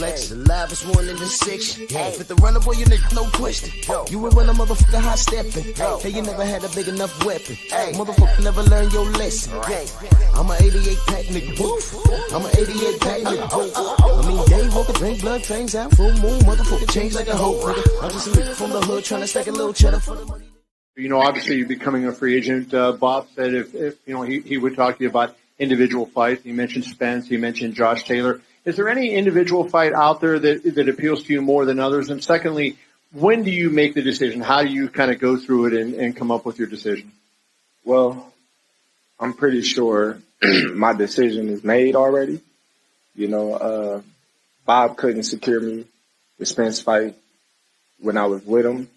flex. The livest one in the section. Fit the runner, boy, you nigga, no question. You would run a motherfucker high stepping. Hey, you never had a big enough weapon. Motherfucker never learned your lesson. I'm a 88 pack nigga, woof. I'm a 88 pack nigga, woof. I mean, Dave woke up, drink blood, trains out, full moon, motherfucker change like a hoe, nigga. I'm just a nigga from the hood trying to stack a little cheddar for the money. You know, obviously you're becoming a free agent. Bob said if you know, he would talk to you about individual fights. He mentioned Spence. He mentioned Josh Taylor. Is there any individual fight out there that appeals to you more than others? And secondly, when do you make the decision? How do you kind of go through it and come up with your decision? Well, I'm pretty sure my decision is made already. You know, Bob couldn't secure me the Spence fight when I was with him.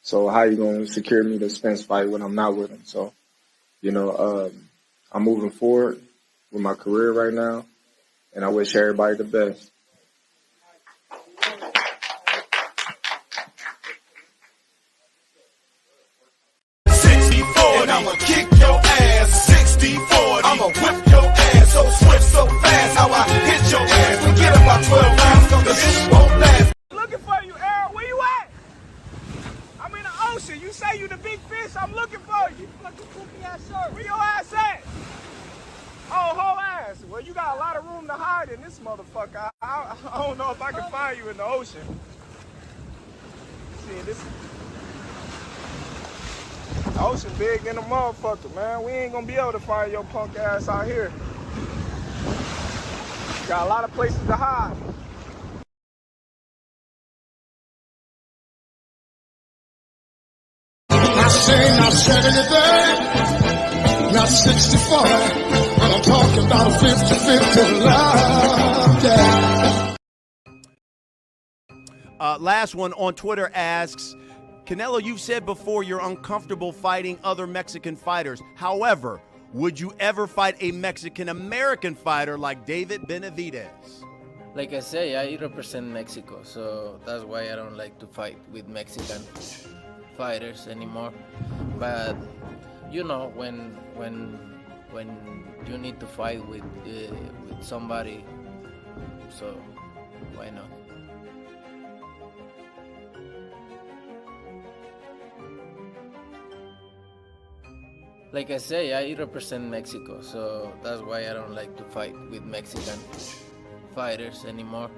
So how you going to secure me the Spence fight when I'm not with him? So, you know, I'm moving forward with my career right now, and I wish everybody the best. I'ma kick your ass, 60-40. I'ma whip your ass so swift, so fast. How I hit your ass. Forget about 12 rounds, cause the shit won't last. Looking for you, Earl. Where you at? I'm in the ocean. You say you the big fish. I'm looking for you. Fucking goofy ass shirt. Where your ass at? Oh, whole ass. Well, you got a lot of room to hide in this motherfucker. I don't know if I can find you in the ocean. See, this. The ocean big than a motherfucker, man. We ain't gonna be able to find your punk ass out here. Got a lot of places to hide. I say not 70, not 64. I'm talking about a 50-50 love, yeah. Last one on Twitter asks, Canelo, you've said before you're uncomfortable fighting other Mexican fighters. However, would you ever fight a Mexican-American fighter like David Benavidez? Like I say, I represent Mexico, so that's why I don't like to fight with Mexican fighters anymore. But you know, when you need to fight with somebody, so why not? Like I say, I represent Mexico, so that's why I don't like to fight with Mexican fighters anymore.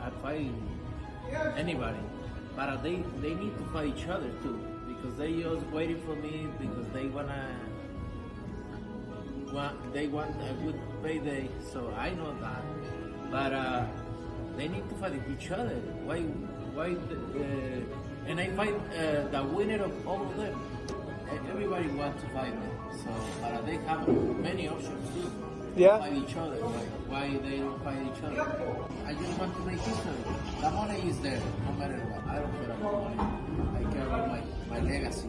I fight anybody, but they need to fight each other too, because they just waiting for me because they want a good payday. So I know that, but they need to fight each other. Why? And I fight the winner of all of them. Everybody wants to fight me, so but they have many options too. Yeah. Fight each other. Why they don't fight each other? I just want to make history. The money is there, no matter what. I don't care about money. I care about my legacy.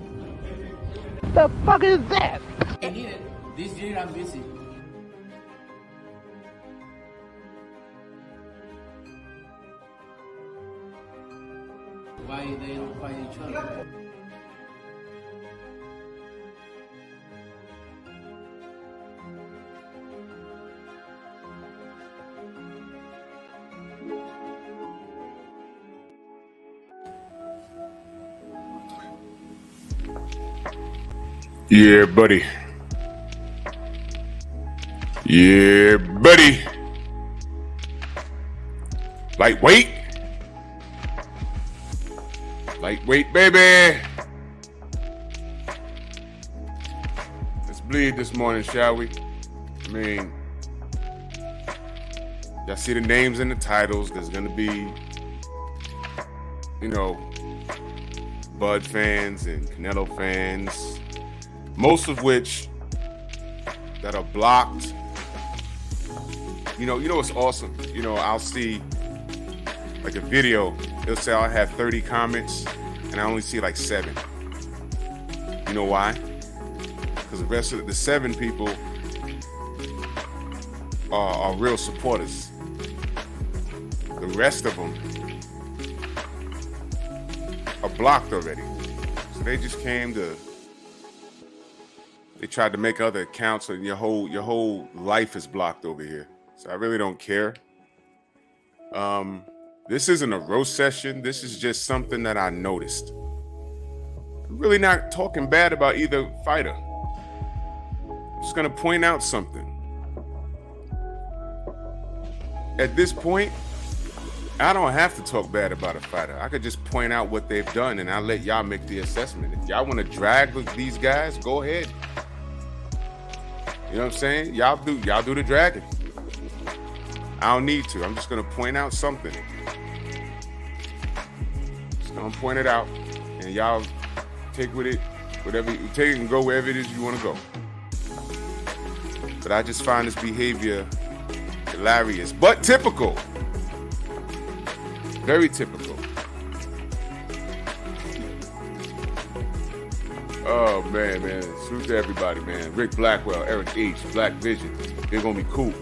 The fuck is that? I need it. This year I'm busy. Why they don't fight each other? Yeah, buddy. Yeah, buddy. Lightweight. Lightweight, baby. Let's bleed this morning, shall we? I mean, y'all see the names in the titles. There's going to be, you know, Bud fans and Canelo fans, most of which that are blocked. You know, it's awesome. You know, I'll see like a video, it'll say I have 30 comments and I only see like 7. You know why? Because the rest of the 7 people are real supporters. The rest of them are blocked already. So they just came to, they tried to make other accounts, and your whole life is blocked over here. So I really don't care. This isn't a roast session. This is just something that I noticed. I'm really not talking bad about either fighter. I'm just gonna point out something. At this point, I don't have to talk bad about a fighter. I could just point out what they've done, and I'll let y'all make the assessment. If y'all want to drag with these guys, go ahead. You know what I'm saying? Y'all do the dragging. I don't need to. I'm just gonna point out something. Just gonna point it out, and y'all take with it, whatever you take it and go wherever it is you want to go. But I just find this behavior hilarious, but typical. Very typical. Oh man. Salute to everybody, man. Rick Blackwell, Eric H, Black Vision, They're Gonna Be Cool,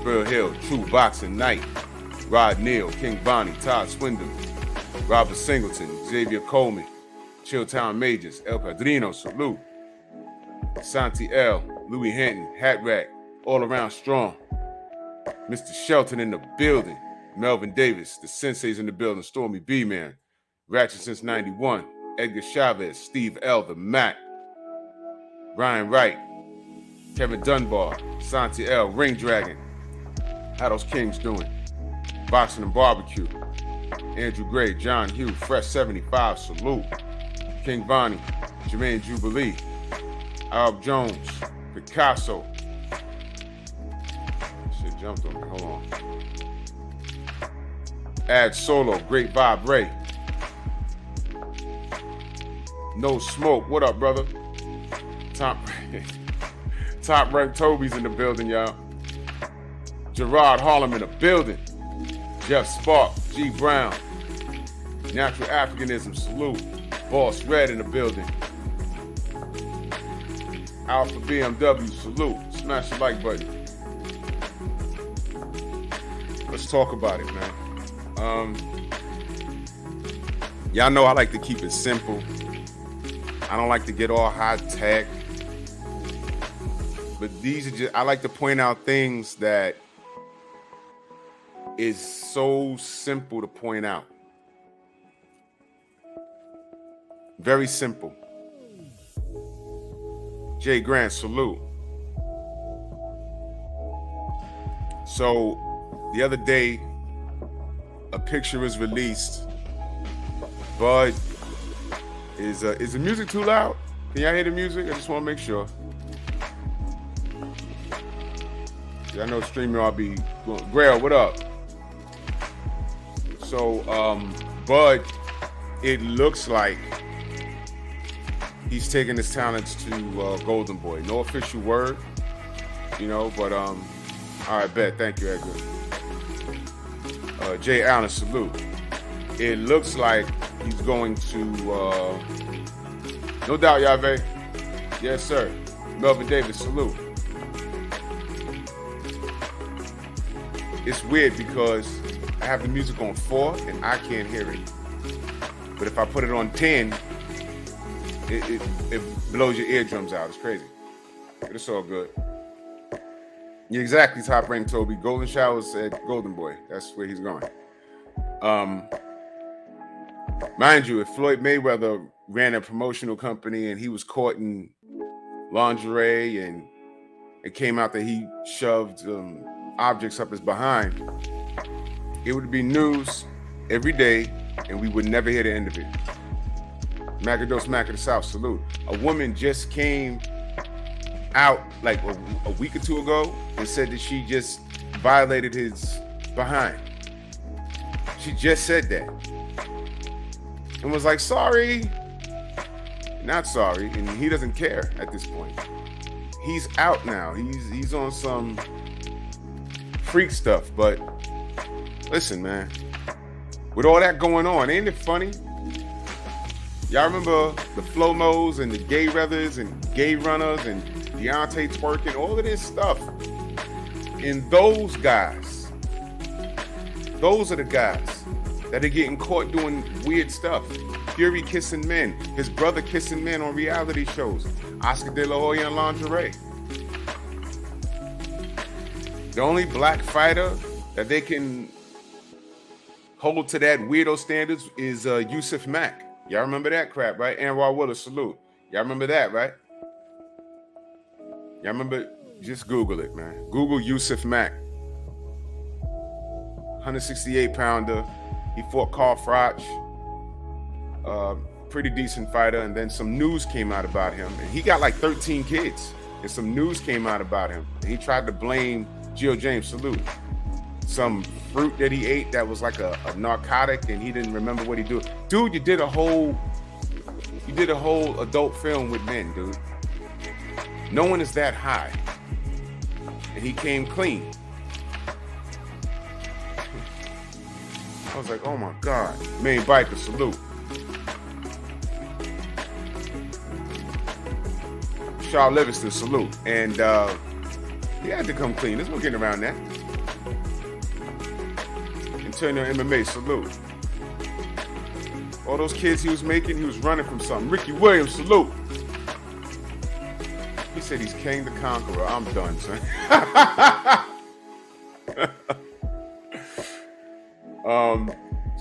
Bill Hill, True Boxing Night, Rod Neal, King Bonnie, Todd Swindon, Robert Singleton, Xavier Coleman, Chilltown Majors, El Padrino, salute. Santi L, Louis Hinton, Hat Rack, All Around Strong, Mr. Shelton in the building, Melvin Davis, the Sensei's in the building, Stormy B-Man, Ratchet since 91, Edgar Chavez, Steve L, the Mac, Ryan Wright, Kevin Dunbar, Santi L, Ring Dragon, how those Kings doing? Boxing and Barbecue, Andrew Gray, John Hugh, Fresh 75, salute. King Bonnie, Jermaine Jubilee, Alb Jones, Picasso. Shit jumped on me, hold on. Ad Solo, Great Vibe Ray. No Smoke, what up, brother? Top rank Toby's in the building, y'all. Gerard Harlem in the building. Jeff Spark, G Brown. Natural Africanism, salute. Boss Red in the building. Alpha BMW, salute. Smash the like button. Let's talk about it, man. Y'all know I like to keep it simple. I don't like to get all high tech. But these are just, I like to point out things that is so simple to point out. Very simple. Jay Grant, salute. So the other day, a picture was released. Bud, is the music too loud? Can y'all hear the music? I just want to make sure. I know streaming I'll be going. Grail, what up? So Bud, it looks like he's taking his talents to Golden Boy. No official word, you know, but all right, bet. Thank you, Edgar. Jay Allen, salute. It looks like he's going to, no doubt, Yave. Yes, sir. Melvin Davis, salute. It's weird because I have the music on 4 and I can't hear it. But if I put it on 10, it blows your eardrums out. It's crazy. But it's all good. Yeah, exactly, Top Rank Toby. Golden Showers at Golden Boy. That's where he's going. Mind you, if Floyd Mayweather ran a promotional company and he was caught in lingerie and it came out that he shoved objects up his behind, it would be news every day and we would never hear the end of it. Macados, Mac of the South, salute. A woman just came out like a week or two ago and said that she just violated his behind. She just said that and was like, sorry, not sorry, and he doesn't care at this point. He's out now. He's on some freak stuff. But listen, man, with all that going on. Ain't it funny? Y'all remember the Flomos and the Gay Brothers and Gay Runners and Deontay twerking, all of this stuff. And those guys, those are the guys that are getting caught doing weird stuff. Fury kissing men, his brother kissing men on reality shows, Oscar De La Hoya in lingerie. The only black fighter that they can hold to that weirdo standards is Yusuf Mack. Y'all remember that crap, right? Anwar Willis, salute. Y'all remember that, right? Y'all remember? Just Google it, man. Google Yusuf Mack. 168-pounder. He fought Carl Froch. Pretty decent fighter. And then some news came out about him. And he got like 13 kids. And some news came out about him. And he tried to blame Gio James, salute, some fruit that he ate that was like a narcotic, and he didn't remember what he did. Dude, you did a whole adult film with men, dude. No one is that high. And he came clean. I was like, oh my God. Main biker, salute. Shaw Livingston, salute. And he had to come clean. There's no getting around that. Turner MMA, salute. All those kids he was making, he was running from something. Ricky Williams, salute. He said he's King the Conqueror. I'm done, son.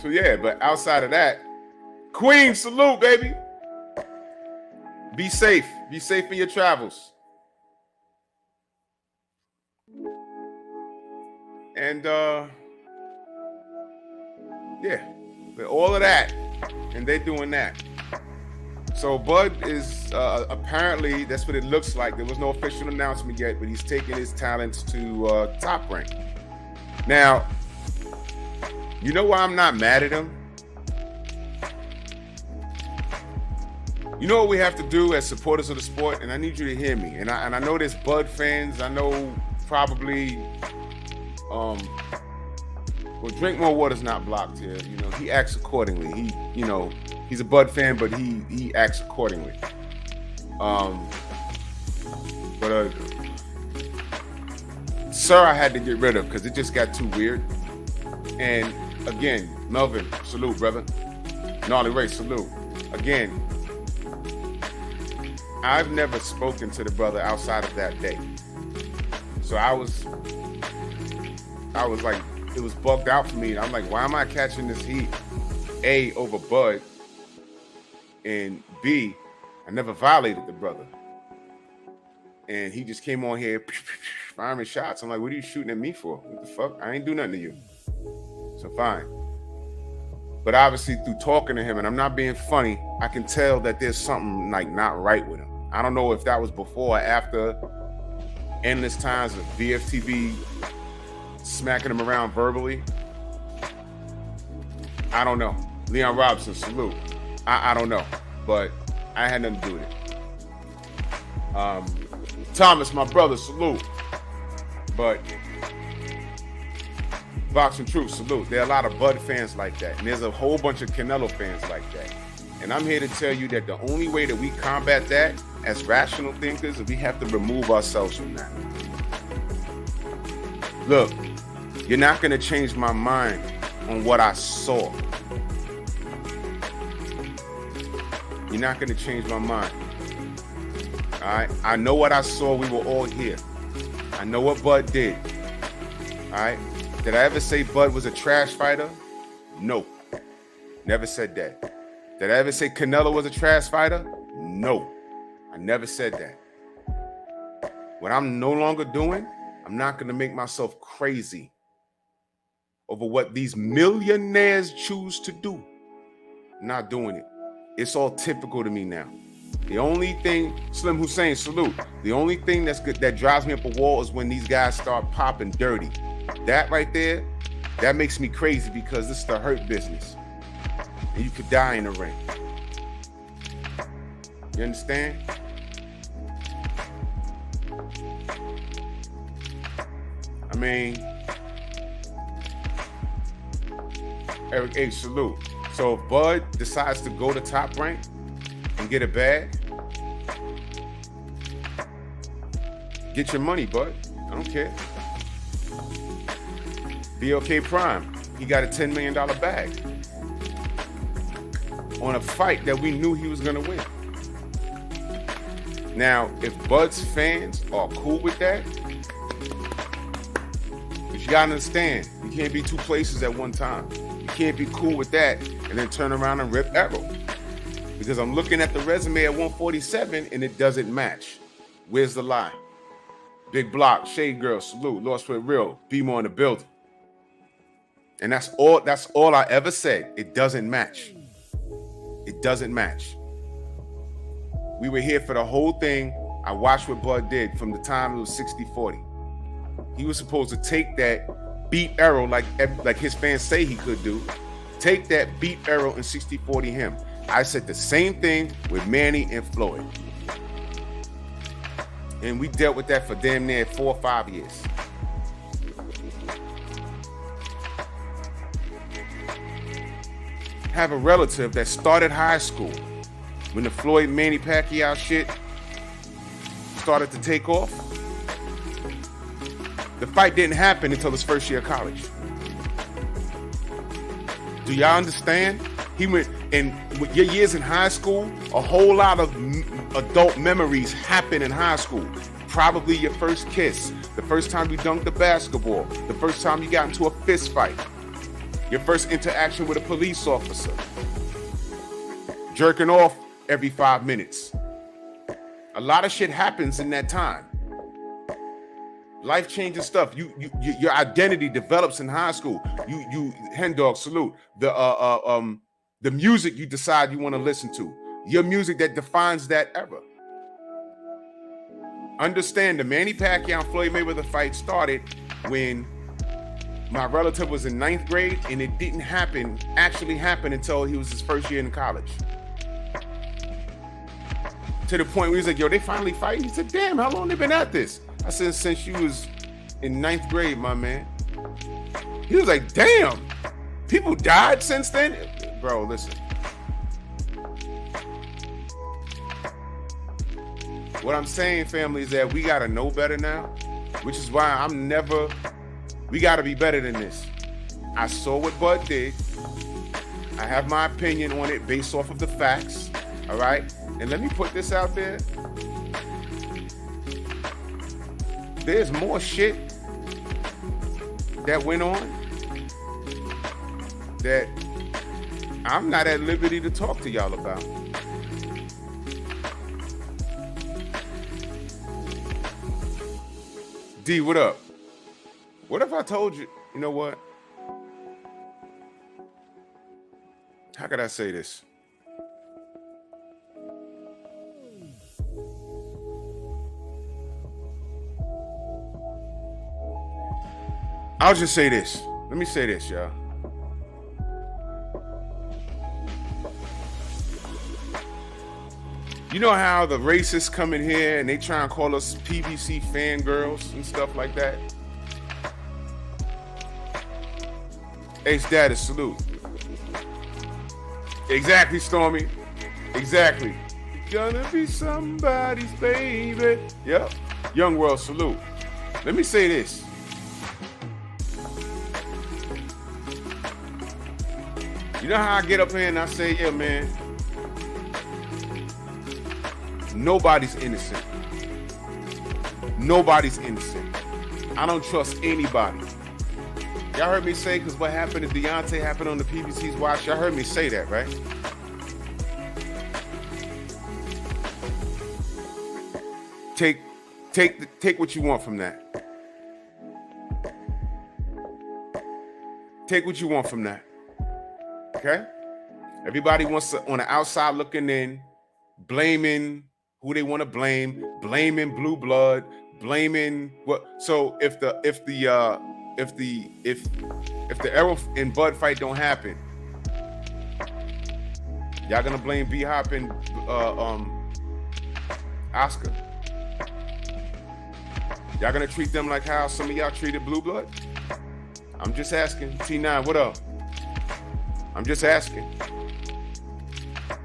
So yeah, but outside of that, Queen, salute, baby. Be safe. Be safe in your travels. And yeah, but all of that, and they're doing that. So Bud is apparently, that's what it looks like. There was no official announcement yet, but he's taking his talents to Top Rank. Now, you know why I'm not mad at him? You know what we have to do as supporters of the sport, and I need you to hear me. And I know there's Bud fans. I know probably. Well, Drink More Water's not blocked here. You know, he acts accordingly. He's a Bud fan, but he acts accordingly. Sir, I had to get rid of because it just got too weird. And again, Melvin, salute, brother. Gnarly Ray, salute. Again, I've never spoken to the brother outside of that day. So I was like, it was bugged out for me. I'm like, why am I catching this heat? A, over Bud, and B, I never violated the brother. And he just came on here firing shots. I'm like, what are you shooting at me for? What the fuck? I ain't do nothing to you. So fine. But obviously through talking to him, and I'm not being funny, I can tell that there's something like not right with him. I don't know if that was before or after endless times of VFTB smacking him around verbally. I don't know. Leon Robinson, salute. I don't know, but I had nothing to do with it. Thomas, my brother, salute. But Boxing Truth, salute. There are a lot of Bud fans like that, and there's a whole bunch of Canelo fans like that. And I'm here to tell you that the only way that we combat that as rational thinkers is we have to remove ourselves from that. Look, you're not going to change my mind on what I saw. You're not going to change my mind. All right? I know what I saw. We were all here. I know what Bud did. All right? Did I ever say Bud was a trash fighter? No. Never said that. Did I ever say Canelo was a trash fighter? No. I never said that. What I'm no longer doing, I'm not going to make myself crazy over what these millionaires choose to do. I'm not doing it. It's all typical to me now. The only thing, Slim Hussein, salute. The only thing that's good, that drives me up a wall is when these guys start popping dirty. That right there, that makes me crazy because this is the hurt business. And you could die in the ring. You understand? I mean, Eric H. Salute. So if Bud decides to go to Top Rank and get a bag, get your money, Bud. I don't care. BLK Prime, he got a $10 million bag on a fight that we knew he was going to win. Now, if Bud's fans are cool with that, but you got to understand, you can't be two places at one time. You can't be cool with that and then turn around and rip Arrow. Because I'm looking at the resume at 147 and it doesn't match. Where's the lie? Big Block, Shade Girl, Salute, Lost with Real, Be More in the building. And that's all I ever said. It doesn't match. It doesn't match. We were here for the whole thing. I watched what Bud did from the time it was 60-40. He was supposed to take that, beat Arrow like his fans say he could do. Take that, beat Arrow, and 60-40 him. I said the same thing with Manny and Floyd. And we dealt with that for damn near 4 or 5 years. Have a relative that started high school when the Floyd Manny Pacquiao shit started to take off. The fight didn't happen until his first year of college. Do y'all understand? He went, and with your years in high school, a whole lot of adult memories happen in high school. Probably your first kiss, the first time you dunked the basketball, the first time you got into a fist fight, your first interaction with a police officer, jerking off every 5 minutes. A lot of shit happens in that time. Life-changing stuff. Your identity develops in high school. You Hen Dog, Salute. The music you decide you want to listen to. Your music that defines that era. Understand the Manny Pacquiao and Floyd Mayweather fight started when my relative was in 9th grade, and it didn't actually happen until he was his first year in college. To the point where he's like, yo, they finally fighting? He said, damn, how long they been at this? I said, since you was in 9th grade, my man. He was like, damn, people died since then? Bro, listen. What I'm saying, family, is that we got to know better now, which is why we got to be better than this. I saw what Bud did. I have my opinion on it based off of the facts, all right? And let me put this out there. There's more shit that went on that I'm not at liberty to talk to y'all about. D, what up? What if I told you, you know what? How could I say this? I'll just say this. Let me say this, y'all. You know how the racists come in here and they try and call us PBC fangirls and stuff like that? Ace Daddy, salute. Exactly, Stormy. Exactly. Gonna be somebody's baby. Yep. Young World, salute. Let me say this. You know how I get up here and I say, yeah, man, nobody's innocent. Nobody's innocent. I don't trust anybody. Y'all heard me say, because what happened to Deontay happened on the PBC's watch. Y'all heard me say that, right? Take what you want from that. Take what you want from that. Okay? Everybody wants to, on the outside looking in, blaming who they want to blame, blaming blue blood, blaming what. So if the Errol and Bud fight don't happen, y'all gonna blame B Hop and Oscar? Y'all gonna treat them like how some of y'all treated blue blood? I'm just asking. T9, what up? I'm just asking.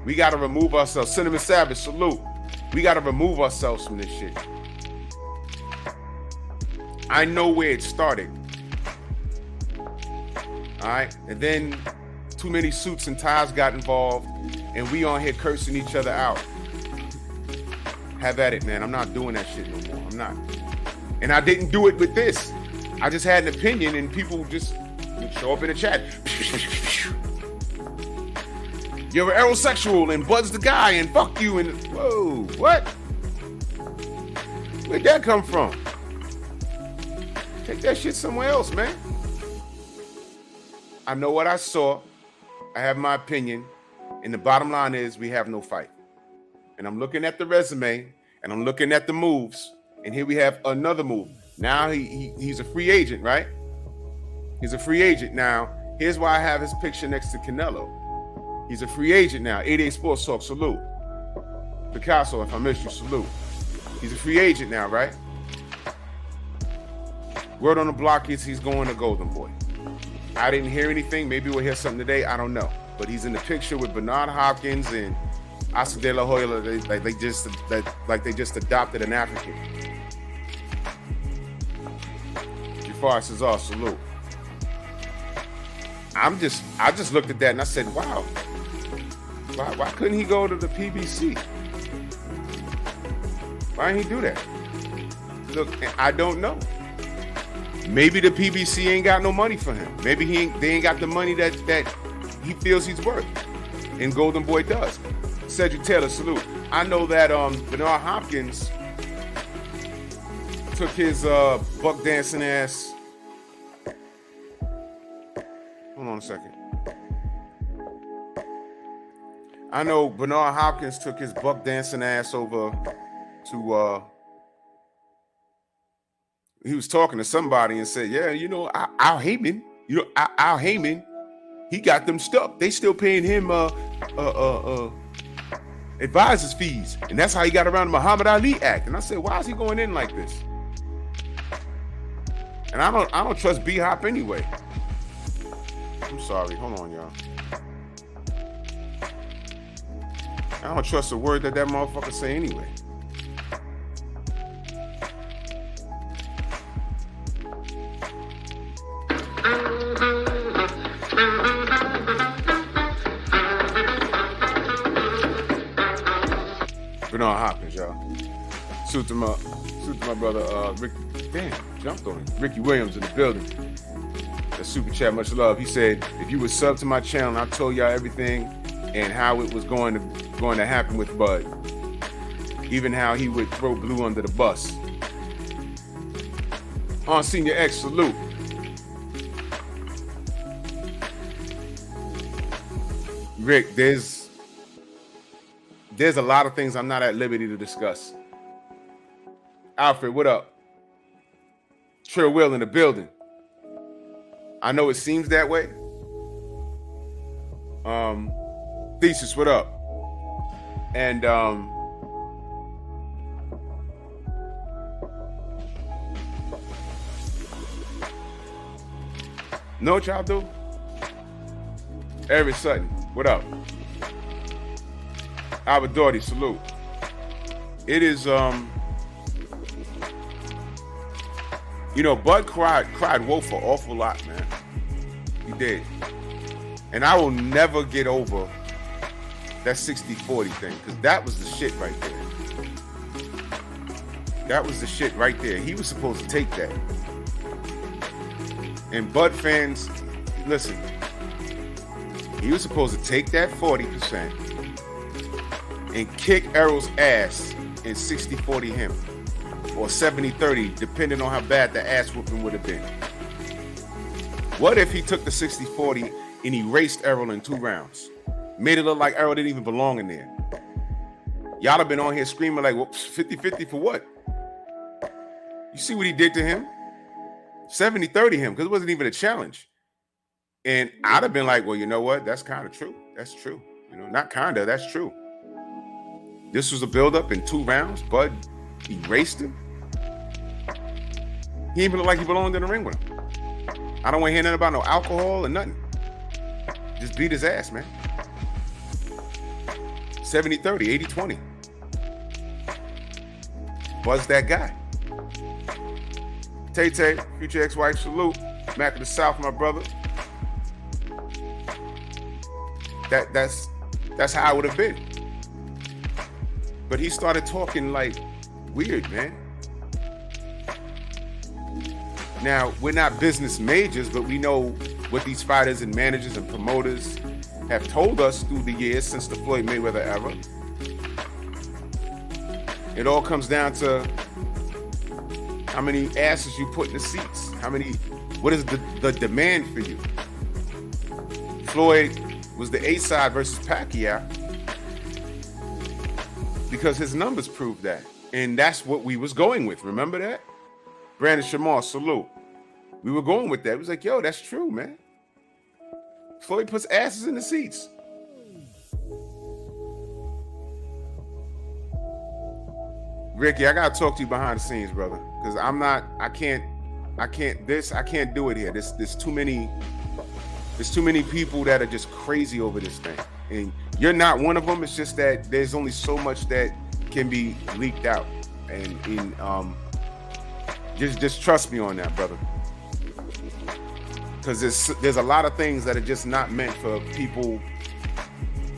We got to remove ourselves. Cinnamon Savage, salute. We got to remove ourselves from this shit. I know where it started. All right? And then too many suits and ties got involved, and we on here cursing each other out. Have at it, man. I'm not doing that shit no more. I'm not. And I didn't do it with this. I just had an opinion, and people just would show up in the chat. You're aerosexual, and Bud's the guy, and fuck you, and whoa, what? Where'd that come from? Take that shit somewhere else, man. I know what I saw. I have my opinion. And the bottom line is we have no fight. And I'm looking at the resume, and I'm looking at the moves, and here we have another move. Now he's a free agent, right? He's a free agent. Now, here's why I have his picture next to Canelo. He's a free agent now. 88 Sports Talk, salute. Picasso, if I missed you, salute. He's a free agent now, right? Word on the block is he's going to Golden Boy. I didn't hear anything. Maybe we'll hear something today. I don't know. But he's in the picture with Bernard Hopkins and Oscar De La Hoya. They just adopted an African. Jafar says, "Oh, salute." I just looked at that and I said, "Wow. Why couldn't he go to the PBC? Why didn't he do that?" Look, I don't know. Maybe the PBC ain't got no money for him. Maybe they ain't got the money that he feels he's worth. And Golden Boy does. Cedric Taylor, salute. I know that Bernard Hopkins took his buck dancing ass. Hold on a second. I know Bernard Hopkins took his buck dancing ass over to he was talking to somebody and said, "Yeah, you know, Al Heyman, Al Heyman, he got them stuck. They still paying him advisors fees, and that's how he got around the Muhammad Ali Act." And I said, "Why is he going in like this?" And I don't trust B-Hop anyway. I'm sorry. Hold on, y'all. I don't trust a word that motherfucker say anyway. Bernard Hopkins, y'all. Suit to my brother, Rick. Damn, jumped on him. Ricky Williams in the building. The super chat, much love. He said, "If you would sub to my channel, I told y'all everything and how it was going to happen with Bud. Even how he would throw Blue under the bus." On Senior X, salute. Rick, there's a lot of things I'm not at liberty to discuss. Alfred, what up? Trill Will in the building. I know it seems that way. Thesis, what up? And know what y'all do? Eric Sutton, what up? Albert Doherty, salute. It is Bud cried wolf an awful lot, man. He did. And I will never get over that 60-40 thing, because that was the shit right there. That was the shit right there. He was supposed to take that. And Bud fans, listen, he was supposed to take that 40% and kick Errol's ass in 60-40 him, or 70-30, depending on how bad the ass whooping would have been. What if he took the 60-40 and erased Errol in 2 rounds? Made it look like Errol didn't even belong in there. Y'all have been on here screaming like, well, 50-50 for what? You see what he did to him? 70-30 him, because it wasn't even a challenge. And I'd have been like, well, you know what? That's kind of true. That's true. Not kind of, that's true. This was a build-up in 2 rounds. Bud erased him. He didn't even look like he belonged in the ring with him. I don't want to hear nothing about no alcohol or nothing. Just beat his ass, man. 70-30, 80-20. Bud's that guy. Tay-Tay, future ex-wife, salute. Mac of the South, my brother. That's how I would have been. But he started talking like weird, man. Now, we're not business majors, but we know what these fighters and managers and promoters have told us through the years since the Floyd Mayweather era. It all comes down to how many asses you put in the seats. What is the demand for you? Floyd was the A side versus Pacquiao because his numbers proved that. And that's what we was going with. Remember that? Brandon Shamar, salute. We were going with that. It was like, yo, that's true, man. Floyd puts asses in the seats. Ricky, I gotta talk to you behind the scenes, brother. Because I can't do it here. There's too many people that are just crazy over this thing. And you're not one of them. It's just that there's only so much that can be leaked out. And just trust me on that, brother. Because there's a lot of things that are just not meant for people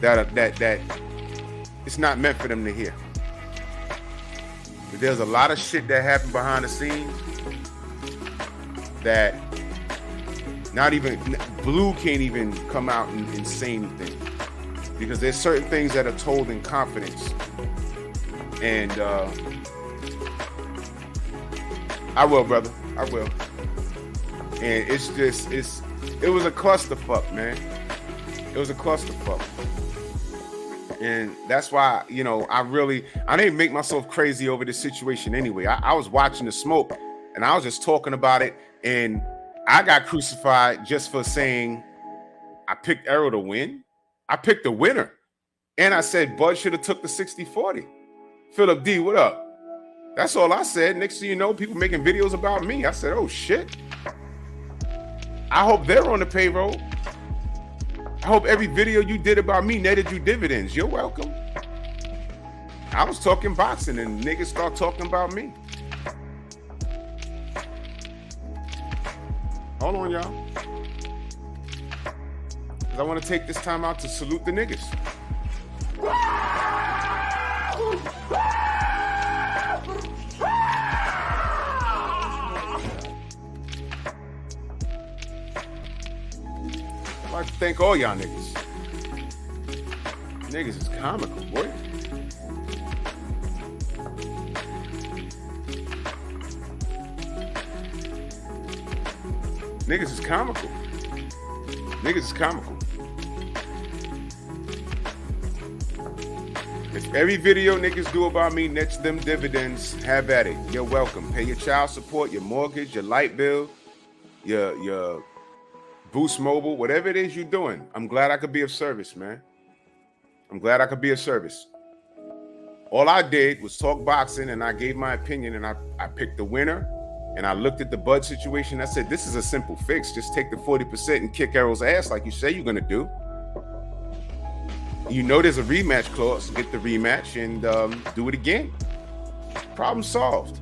that it's not meant for them to hear. But there's a lot of shit that happened behind the scenes that not even Blue can't even come out and say anything, because there's certain things that are told in confidence. And I will, brother. I will. And it was a clusterfuck, man. It was a clusterfuck. And that's why, I didn't make myself crazy over this situation anyway. I was watching the smoke and I was just talking about it, and I got crucified just for saying I picked Errol to win. I picked the winner. And I said Bud should have took the 60-40. Philip D, what up? That's all I said. Next thing you know, people making videos about me. I said, oh shit. I hope they're on the payroll. I hope every video you did about me netted you dividends. You're welcome. I was talking boxing and niggas start talking about me. Hold on, y'all. Because I want to take this time out to salute the niggas. I'd like to thank all y'all niggas. Niggas is comical, boy. Niggas is comical. Niggas is comical. If every video niggas do about me nets them dividends, have at it. You're welcome. Pay your child support, your mortgage, your light bill, your Boost Mobile, whatever it is you're doing. I'm glad I could be of service, man. I'm glad I could be of service. All I did was talk boxing, and I gave my opinion, and I picked the winner, and I looked at the Bud situation. I said, this is a simple fix. Just take the 40% and kick Errol's ass like you say you're going to do. You know there's a rematch clause. Get the rematch and do it again. Problem solved.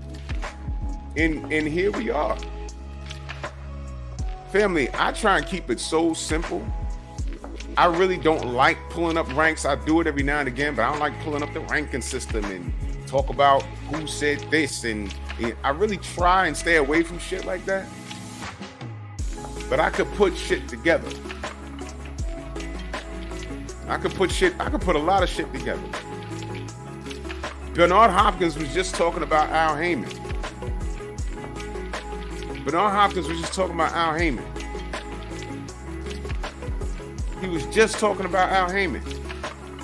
And here we are. Family, I try and keep it so simple. I really don't like pulling up ranks. I do it every now and again, but I don't like pulling up the ranking system and talk about who said this. And I really try and stay away from shit like that. But I could put shit together. I could put a lot of shit together. Bernard Hopkins was just talking about Al Heyman. Bernard Hopkins was just talking about Al Heyman. He was just talking about Al Heyman.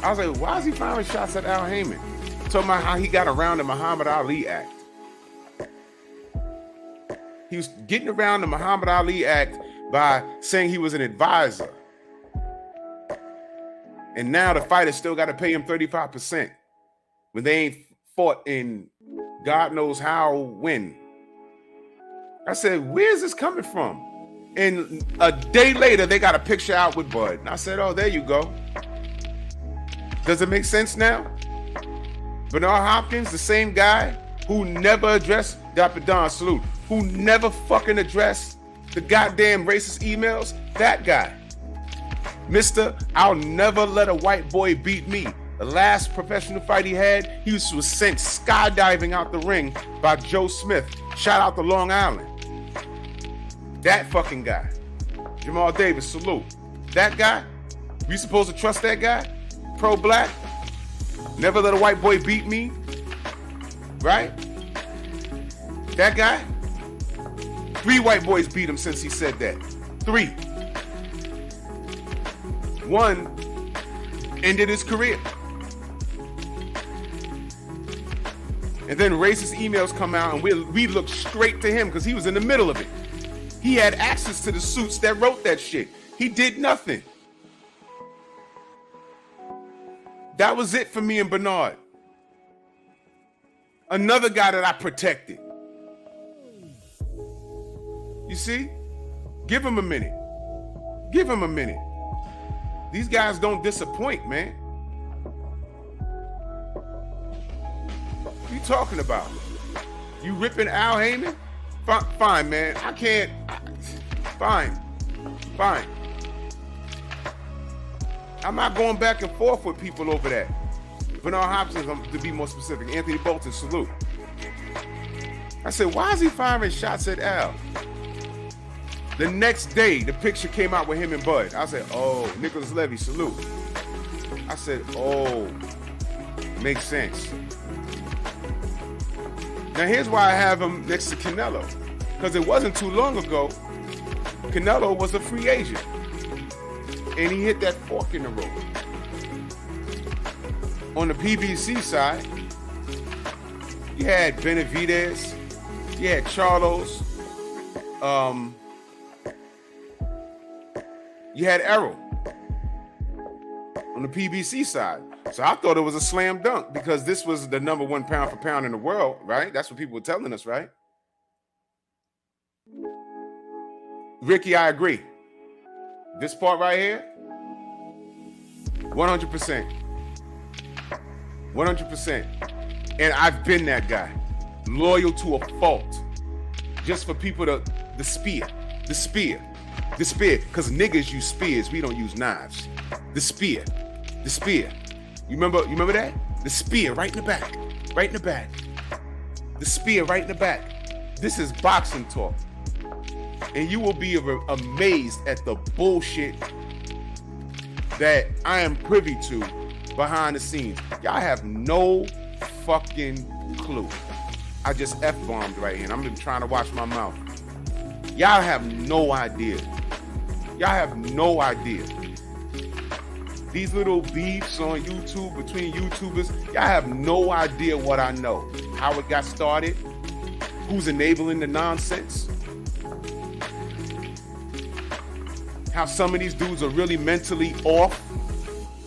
I was like, why is he firing shots at Al Heyman? Talking about how he got around the Muhammad Ali Act. He was getting around the Muhammad Ali Act by saying he was an advisor. And now the fighter still got to pay him 35% when they ain't fought in God knows how when. I said, where's this coming from? And a day later, they got a picture out with Bud. And I said, oh, there you go. Does it make sense now? Bernard Hopkins, the same guy who never addressed, Dr. Don, salute, who never fucking addressed the goddamn racist emails, that guy. Mr. I'll never let a white boy beat me. The last professional fight he had, he was sent skydiving out the ring by Joe Smith. Shout out to Long Island. That fucking guy. Jamal Davis, salute. That guy? We supposed to trust that guy? Pro-black? Never let a white boy beat me? Right? That guy? 3 white boys beat him since he said that. 3. 1 ended his career. And then racist emails come out and we look straight to him because he was in the middle of it. He had access to the suits that wrote that shit. He did nothing. That was it for me and Bernard. Another guy that I protected. You see? Give him a minute. Give him a minute. These guys don't disappoint, man. What you talking about? You ripping Al Heyman? Fine, man. I can't. Fine. I'm not going back and forth with people over that. Bernard Hopkins, to be more specific, Anthony Bolton, salute. I said, why is he firing shots at Al? The next day, the picture came out with him and Bud. I said, oh, Nicholas Levy, salute. I said, oh, makes sense. Now, here's why I have him next to Canelo. Because it wasn't too long ago, Canelo was a free agent. And he hit that fork in the road. On the PBC side, you had Benavidez, you had Charlos, you had Errol on the PBC side. So I thought it was a slam dunk because this was the number 1 pound for pound in the world, right? That's what people were telling us, right? Ricky, I agree. This part right here, 100%. 100%. And I've been that guy. Loyal to a fault. Just for people to, the spear. Because niggas use spears, we don't use knives. The spear. You remember that? The spear right in the back. The spear right in the back. This is boxing talk. And you will be amazed at the bullshit that I am privy to behind the scenes. Y'all have no fucking clue. I just F-bombed right here and I'm just trying to watch my mouth. Y'all have no idea. These little beefs on YouTube between YouTubers, y'all have no idea what I know. How it got started, who's enabling the nonsense, how some of these dudes are really mentally off.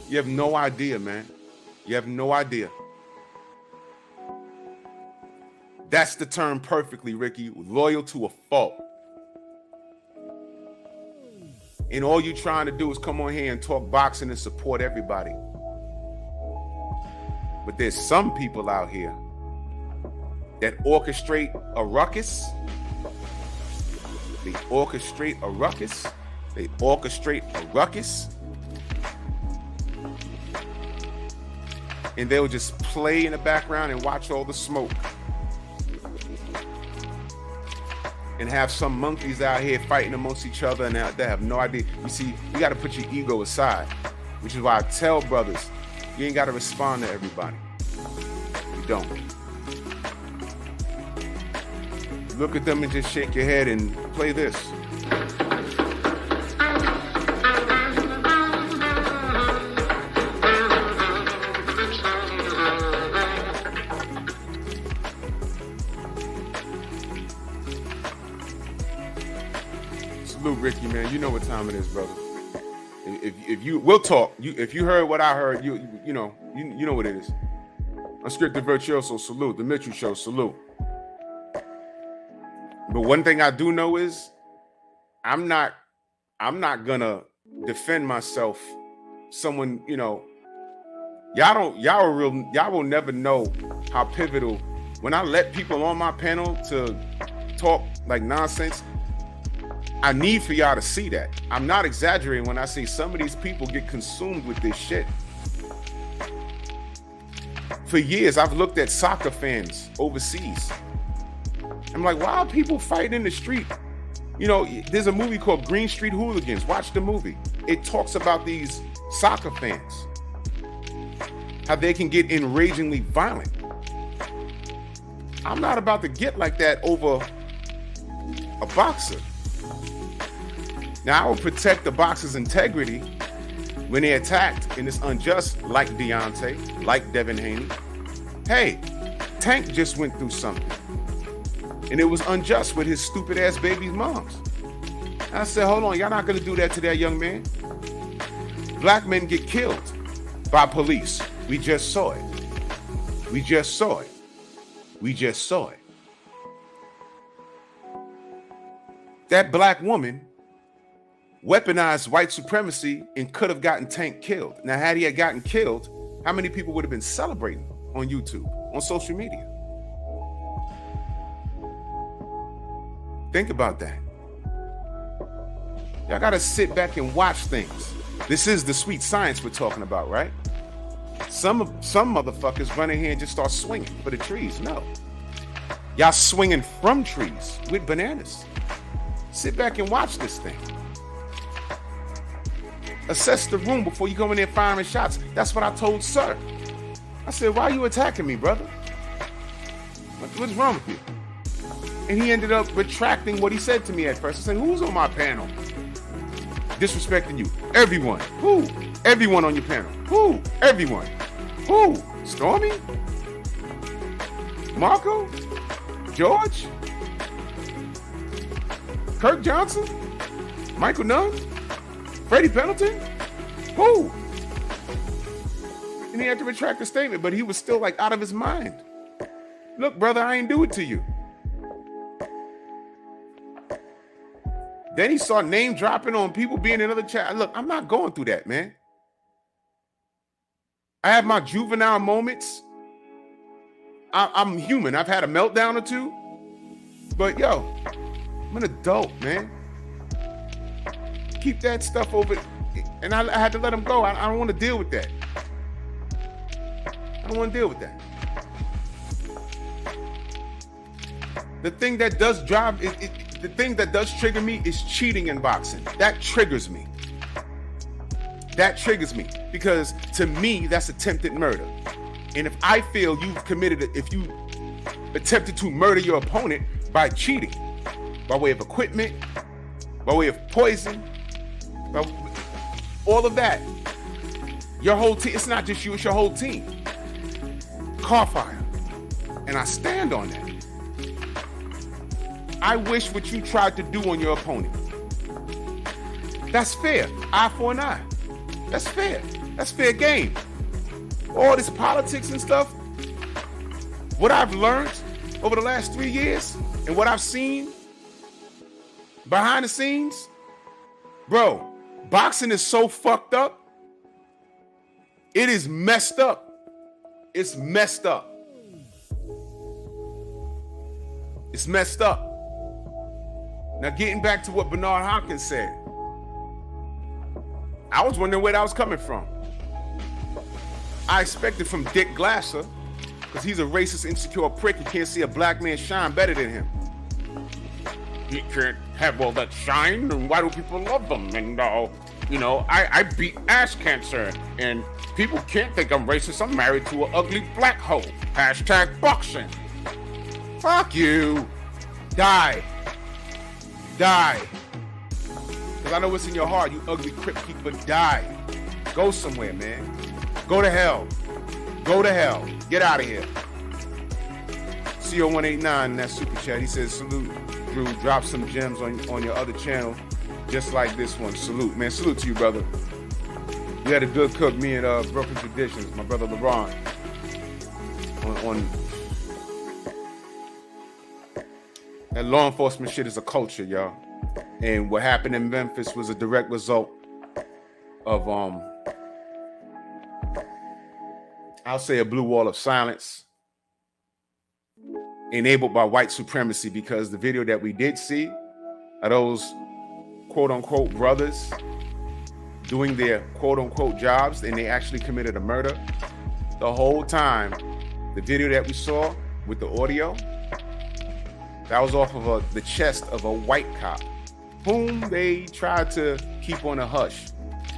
You have no idea, man. You have no idea. That's the term perfectly, Ricky. Loyal to a fault. And all you trying to do is come on here and talk boxing and support everybody. But there's some people out here that orchestrate a ruckus. They orchestrate a ruckus. And they'll just play in the background and watch all the smoke. And have some monkeys out here fighting amongst each other and they have no idea. You see, you got to put your ego aside, which is why I tell brothers, you ain't got to respond to everybody. You don't. Look at them and just shake your head and play this. Salute, Ricky, man. You know what time it is, brother. If you we'll talk. If you heard what I heard, you know what it is. Unscripted Virtuoso, salute. The Mitchell Show, salute. But one thing I do know is I'm not gonna defend myself. Someone, y'all will never know how pivotal when I let people on my panel to talk like nonsense. I need for y'all to see that. I'm not exaggerating when I say some of these people get consumed with this shit. For years, I've looked at soccer fans overseas. I'm like, why are people fighting in the street? There's a movie called Green Street Hooligans. Watch the movie. It talks about these soccer fans, how they can get enragingly violent. I'm not about to get like that over a boxer. Now, I will protect the boxer's integrity when they're attacked and it's unjust, like Deontay, like Devin Haney. Hey, Tank just went through something, and it was unjust with his stupid-ass baby's moms. And I said, hold on, y'all not gonna do that to that young man? Black men get killed by police. We just saw it. We just saw it. We just saw it. That black woman weaponized white supremacy and could have gotten Tank killed. Now, had he had gotten killed, how many people would have been celebrating on YouTube, on social media? Think about that. Y'all gotta sit back and watch things. This is the sweet science we're talking about, right? Some motherfuckers run in here and just start swinging for the trees. No. Y'all swinging from trees with bananas. Sit back and watch this thing. Assess the room before you go in there firing shots. That's what I told Sir. I said, why are you attacking me, brother? What's wrong with you? And he ended up retracting what he said to me at first. I said, who's on my panel? Disrespecting you. Everyone. Who? Everyone on your panel. Who? Everyone. Who? Stormy? Marco? George? Kirk Johnson? Michael Nunn? Freddie Pendleton? Who? And he had to retract the statement, but he was still like out of his mind. Look, brother, I ain't do it to you. Then he saw name dropping on people being in other chat. Look, I'm not going through that, man. I have my juvenile moments. I'm human. I've had a meltdown or two. But yo, I'm an adult, man. Keep that stuff over. And I had to let him go. I don't want to deal with that. I don't want to deal with that. The thing that does drive the thing that does trigger me is cheating in boxing. That triggers me. That triggers me because to me that's attempted murder. And if I feel if you attempted to murder your opponent by cheating, by way of equipment, by way of poison, all of that, your whole team, it's not just you, it's your whole team. Car fire. And I stand on that. I wish what you tried to do on your opponent. That's fair. Eye for an eye. That's fair. That's fair game. All this politics and stuff, what I've learned over the last 3 years and what I've seen behind the scenes, bro, boxing is so fucked up. It is messed up. It's messed up. It's messed up. Now, getting back to what Bernard Hopkins said, I was wondering where that was coming from. I expected from Dick Glasser, because he's a racist, insecure prick who can't see a black man shine better than him. He can't have all that shine, and why do people love them? And, I beat ass cancer, and people can't think I'm racist. I'm married to an ugly black hoe. #boxing. Fuck you. Die. Die. Because I know what's in your heart, you ugly crypt keeper. Die. Go somewhere, man. Go to hell. Go to hell. Get out of here. CO189 in that super chat. He says, salute, Drew. Drop some gems on your other channel, just like this one. Salute, man. Salute to you, brother. We had a good cook, me and Broken Traditions, my brother LeBron. On that law enforcement shit is a culture, y'all. And what happened in Memphis was a direct result of I'll say a blue wall of silence enabled by white supremacy, because the video that we did see are those quote unquote brothers doing their quote unquote jobs, and they actually committed a murder. The whole time, the video that we saw with the audio, that was off of the chest of a white cop whom they tried to keep on a hush.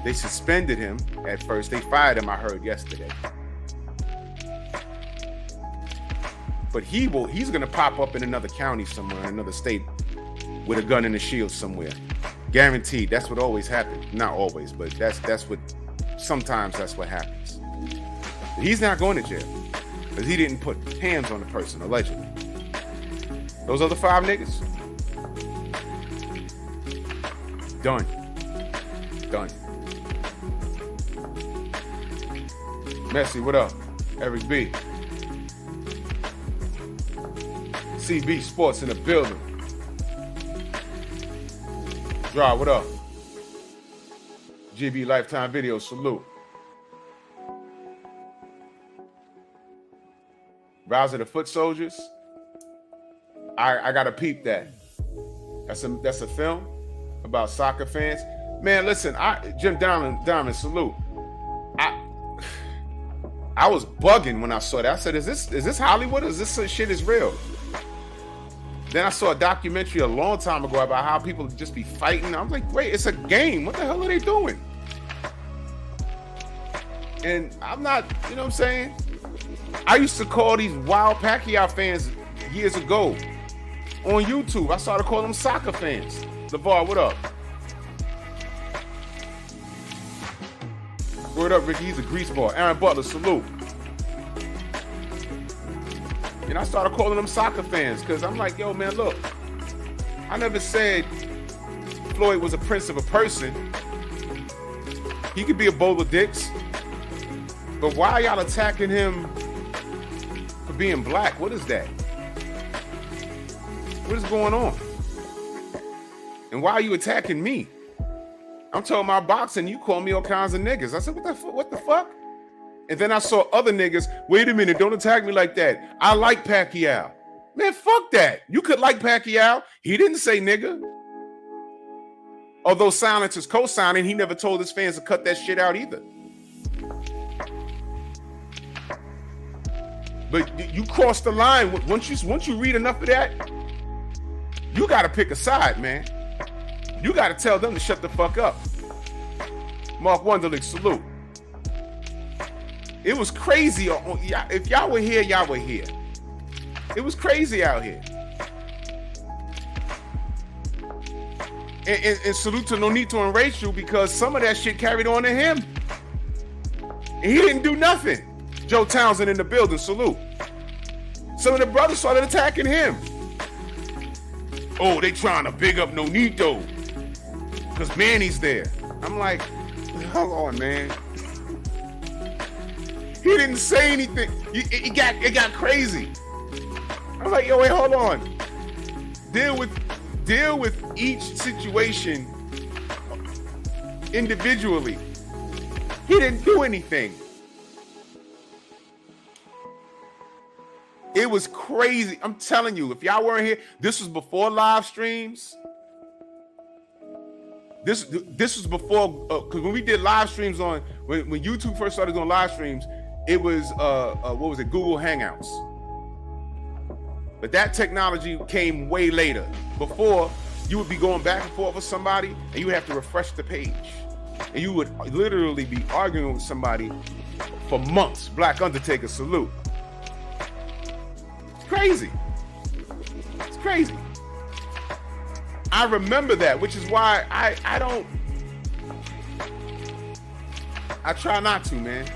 They suspended him at first. They fired him, I heard yesterday. But he's gonna pop up in another county somewhere, in another state, with a gun and a shield somewhere. Guaranteed. That's what always happens. Not always, but that's what, sometimes that's what happens. But he's not going to jail because he didn't put hands on the person, allegedly. Those other 5 niggas, done. Messi, what up? Eric B. CB Sports in the building. Dry, what up? GB Lifetime Video, salute. Rise of the Foot Soldiers. I gotta peep that. That's a film about soccer fans. Man, listen, Jim Diamond, salute. I was bugging when I saw that. I said, is this Hollywood? Is this shit is real? Then I saw a documentary a long time ago about how people just be fighting. I'm like, wait, it's a game. What the hell are they doing? And I'm not, you know what I'm saying? I used to call these wild Pacquiao fans years ago on YouTube. I started calling them soccer fans. LeVar, what up? Word up, Ricky. He's a greaseball. Aaron Butler, salute. And I started calling them soccer fans because I'm like, yo, man, look. I never said Floyd was a prince of a person. He could be a bowl of dicks. But why are y'all attacking him for being black? What is that? What is going on? And why are you attacking me? I'm talking about boxing. You call me all kinds of niggas. I said, what the fuck? And then I saw other niggas, wait a minute, don't attack me like that. I like Pacquiao. Man, fuck that. You could like Pacquiao. He didn't say nigga. Although silence is co-signing, he never told his fans to cut that shit out either. But you cross the line. Once you read enough of that, you got to pick a side, man. You got to tell them to shut the fuck up. Mark Wunderlich, salute. It was crazy. If y'all were here, y'all were here. It was crazy out here. And salute to Nonito and Rachel, because some of that shit carried on to him. And he didn't do nothing. Joe Townsend in the building, salute. Some of the brothers started attacking him. Oh, they trying to big up Nonito because Manny's there. I'm like, hold on, man. He didn't say anything. It got crazy. I was like, yo, wait, hold on. Deal with each situation individually. He didn't do anything. It was crazy. I'm telling you, if y'all weren't here, this was before live streams. This was before, because when we did live streams when YouTube first started doing live streams, it was what was it, Google Hangouts. But that technology came way later. Before, you would be going back and forth with somebody, and you would have to refresh the page, and you would literally be arguing with somebody for months. Black Undertaker, salute. It's crazy. It's crazy. I remember that, which is why I try not to, man.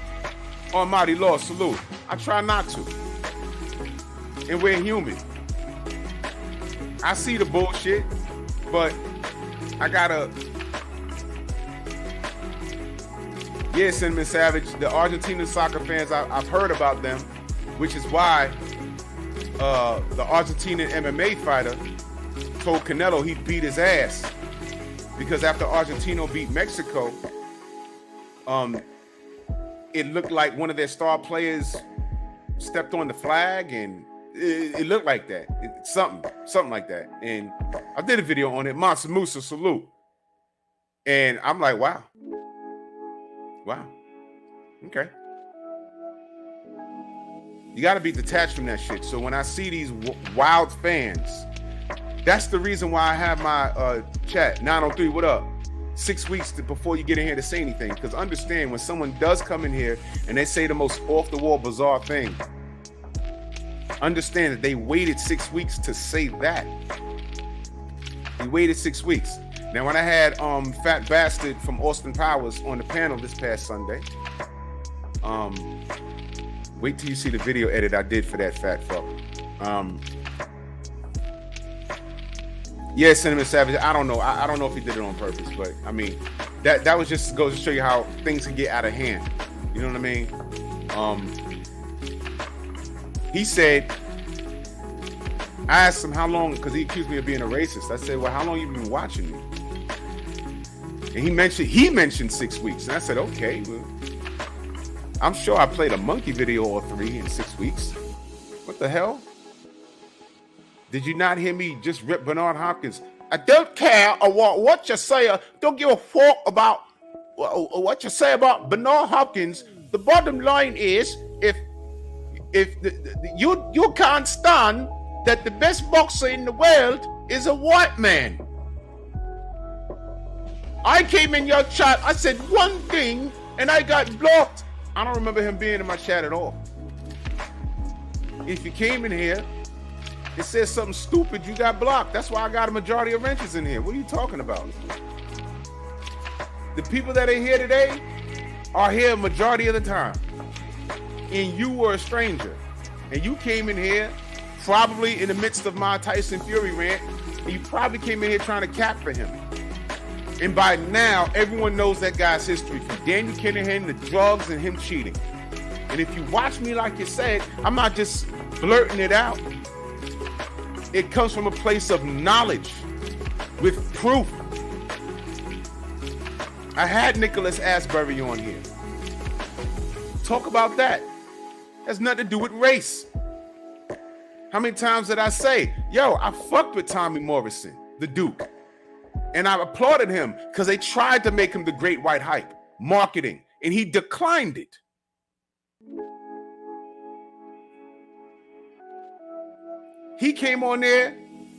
Almighty Law, salute. I try not to. And we're human. I see the bullshit, but I gotta. Yeah, Cinnamon Savage, the Argentinian soccer fans, I've heard about them, which is why the Argentinian MMA fighter told Canelo he'd beat his ass because after Argentino beat Mexico, it looked like one of their star players stepped on the flag, and it looked like that. Something like that. And I did a video on it. Monster Musa, salute. And I'm like, wow. Okay. You got to be detached from that shit. So when I see these wild fans, that's the reason why I have my chat. 903, what up? 6 weeks before you get in here to say anything. Because understand, when someone does come in here and they say the most off-the-wall bizarre thing, understand that they waited 6 weeks to say that. They waited 6 weeks. Now, when I had Fat Bastard from Austin Powers on the panel this past Sunday, wait till you see the video edit I did for that fat fuck. Yeah, Cinnamon Savage. I don't know. I don't know if he did it on purpose, but I mean, that was just goes to show you how things can get out of hand. You know what I mean? He said, I asked him how long, because he accused me of being a racist. I said, well, how long you been watching me? And he mentioned 6 weeks. And I said, okay, well, I'm sure I played a monkey video or 3 in 6 weeks. What the hell? Did you not hear me just rip Bernard Hopkins? I don't care about what you say. I don't give a fuck about what you say about Bernard Hopkins. The bottom line is, if you can't stand that the best boxer in the world is a white man. I came in your chat, I said one thing, and I got blocked. I don't remember him being in my chat at all. If you came in here, it says something stupid, you got blocked. That's why I got a majority of wrenches in here. What are you talking about? The people that are here today are here a majority of the time. And you were a stranger. And you came in here probably in the midst of my Tyson Fury rant, and you probably came in here trying to cap for him. And by now, everyone knows that guy's history, from Daniel Kinahan, the drugs, and him cheating. And if you watch me like you said, I'm not just blurting it out. It comes from a place of knowledge with proof. I had Nicholas Asbury on here. Talk about that. Has nothing to do with race. How many times did I say, yo, I fucked with Tommy Morrison, the Duke. And I applauded him because they tried to make him the great white hype, marketing, and he declined it. He came on there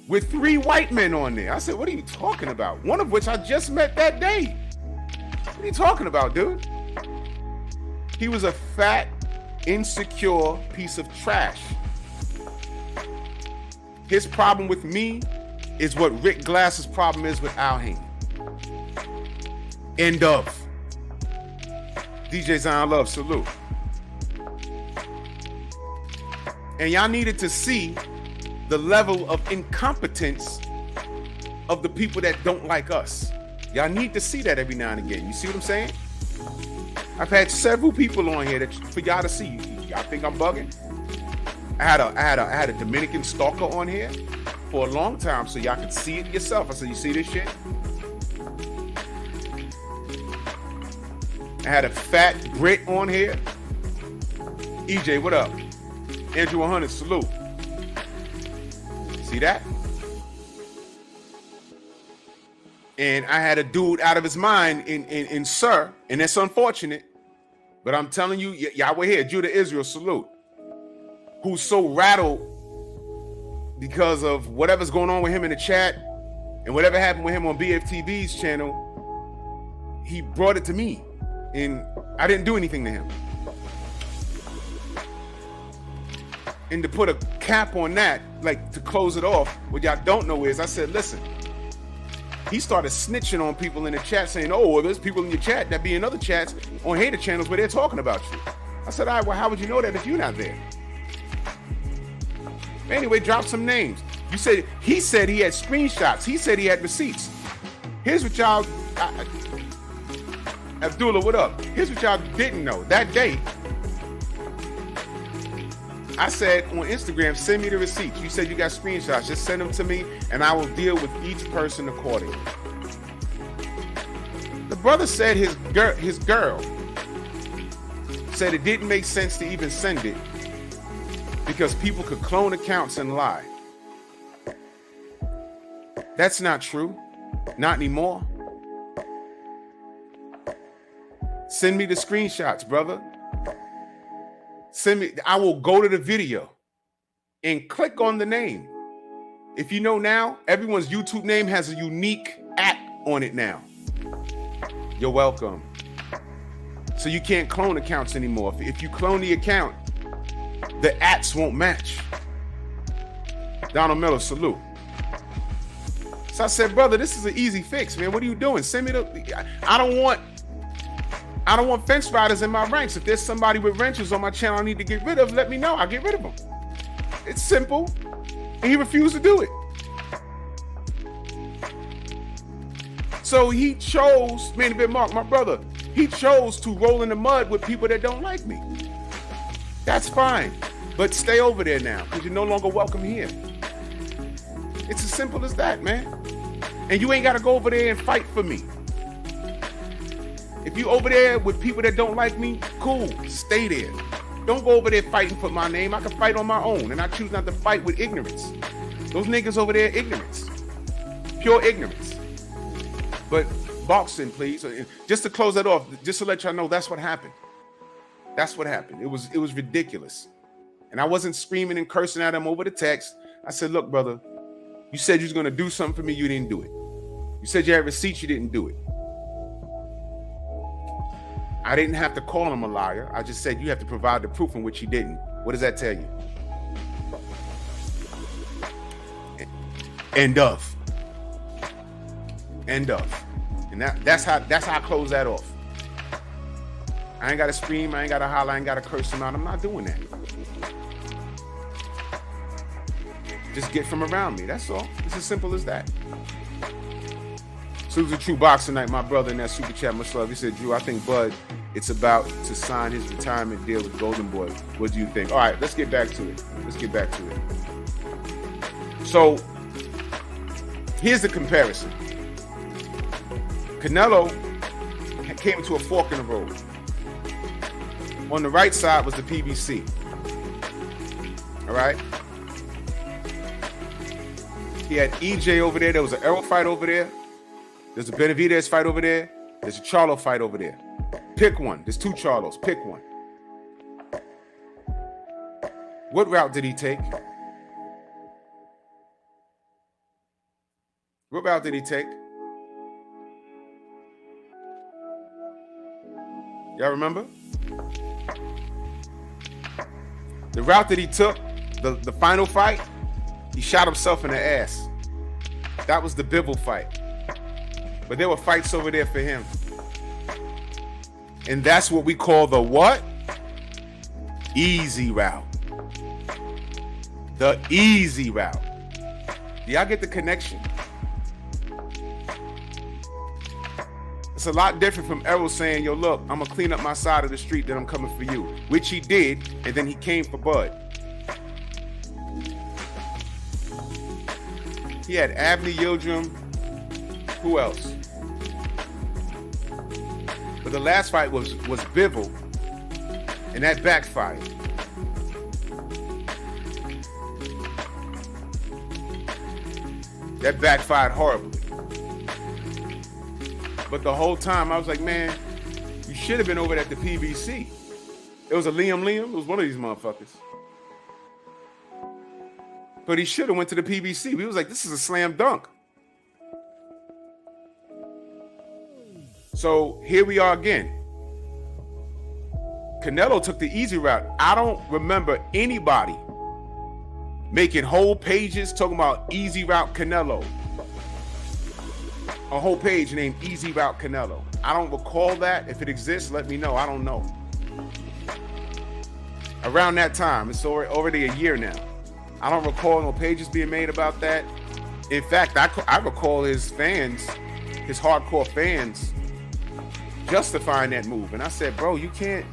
with 3 white men on there. I said, what are you talking about? One of which I just met that day. What are you talking about, dude? He was a fat, insecure piece of trash. His problem with me is what Rick Glass's problem is with Al Haymon. End of. DJ Zion Love, salute. And y'all needed to see the level of incompetence of the people that don't like us. Y'all need to see that every now and again. You see what I'm saying? I've had several people on here that for y'all to see. Y'all think I'm bugging? I had a Dominican stalker on here for a long time so y'all could see it yourself. I said, you see this shit? I had a fat Brit on here. EJ, what up? Andrew 100, salute. See that? And I had a dude out of his mind in Sir, and that's unfortunate. But I'm telling you, y'all were here, Judah Israel, salute. Who's so rattled because of whatever's going on with him in the chat and whatever happened with him on BFTV's channel, he brought it to me, and I didn't do anything to him. And to put a cap on that, like to close it off, what y'all don't know is I said, listen, he started snitching on people in the chat saying, oh, well, there's people in your chat that be in other chats on hater channels where they're talking about you. I said, all right, well, how would you know that if you're not there? Anyway, drop some names. He said he had screenshots. He said he had receipts. Here's what y'all, Abdullah, what up? Here's what y'all didn't know. That day, I said on Instagram, send me the receipts. You said you got screenshots. Just send them to me, and I will deal with each person accordingly. The brother said his girl said it didn't make sense to even send it because people could clone accounts and lie. That's not true. Not anymore. Send me the screenshots, brother. Send me. I will go to the video and click on the name. If you know now, everyone's YouTube name has a unique @ on it now. You're welcome. So you can't clone accounts anymore. If you clone the account, the @ won't match. Donald Miller, salute. So I said, brother, this is an easy fix, man. What are you doing? Send me the. I don't want fence riders in my ranks. If there's somebody with wrenches on my channel I need to get rid of, let me know. I'll get rid of them. It's simple. And he refused to do it. So he chose, man, Mark, my brother, he chose to roll in the mud with people that don't like me. That's fine. But stay over there now, because you're no longer welcome here. It's as simple as that, man. And you ain't got to go over there and fight for me. If you over there with people that don't like me, cool, stay there. Don't go over there fighting for my name. I can fight on my own, and I choose not to fight with ignorance. Those niggas over there, ignorance. Pure ignorance. But boxing, please. Just to close that off, just to let y'all know, that's what happened. That's what happened. It was ridiculous. And I wasn't screaming and cursing at him over the text. I said, look, brother, you said you was going to do something for me. You didn't do it. You said you had receipts. You didn't do it. I didn't have to call him a liar. I just said you have to provide the proof, in which he didn't. What does that tell you? End of. And that's how I close that off. I ain't got to scream. I ain't got to holler. I ain't got to curse him out. I'm not doing that. Just get from around me. That's all. It's as simple as that. So it was a true boxing night. My brother in that super chat, much love. He said, Drew, I think Bud, it's about to sign his retirement deal with Golden Boy. What do you think? All right, let's get back to it. So here's the comparison. Canelo came to a fork in the road. On the right side was the PBC. All right? He had EJ over there. There was an Errol fight over there. There's a Benavidez fight over there. There's a Charlo fight over there. Pick one. There's 2 Charlos. Pick one. What route did he take? What route did he take? Y'all remember? The route that he took, the final fight, he shot himself in the ass. That was the Bivol fight. But there were fights over there for him. And that's what we call the what? Easy route. The easy route. Do y'all get the connection? It's a lot different from Errol saying, yo, look, I'm going to clean up my side of the street, then I'm coming for you. Which he did, and then he came for Bud. He had Avni Yildirim. Who else? But the last fight was Bivol, and that backfired. That backfired horribly. But the whole time I was like, man, you should have been over at the PBC. It was a Liam. It was one of these motherfuckers. But he should have went to the PBC. He was like, this is a slam dunk. So here we are again. Canelo took the easy route. I don't remember anybody making whole pages talking about easy route Canelo. A whole page named Easy Route Canelo. I don't recall that. If it exists, let me know. I don't know. Around that time, it's already a year now. I don't recall no pages being made about that. In fact, I recall his fans, his hardcore fans, justifying that move. And I said, bro, you can't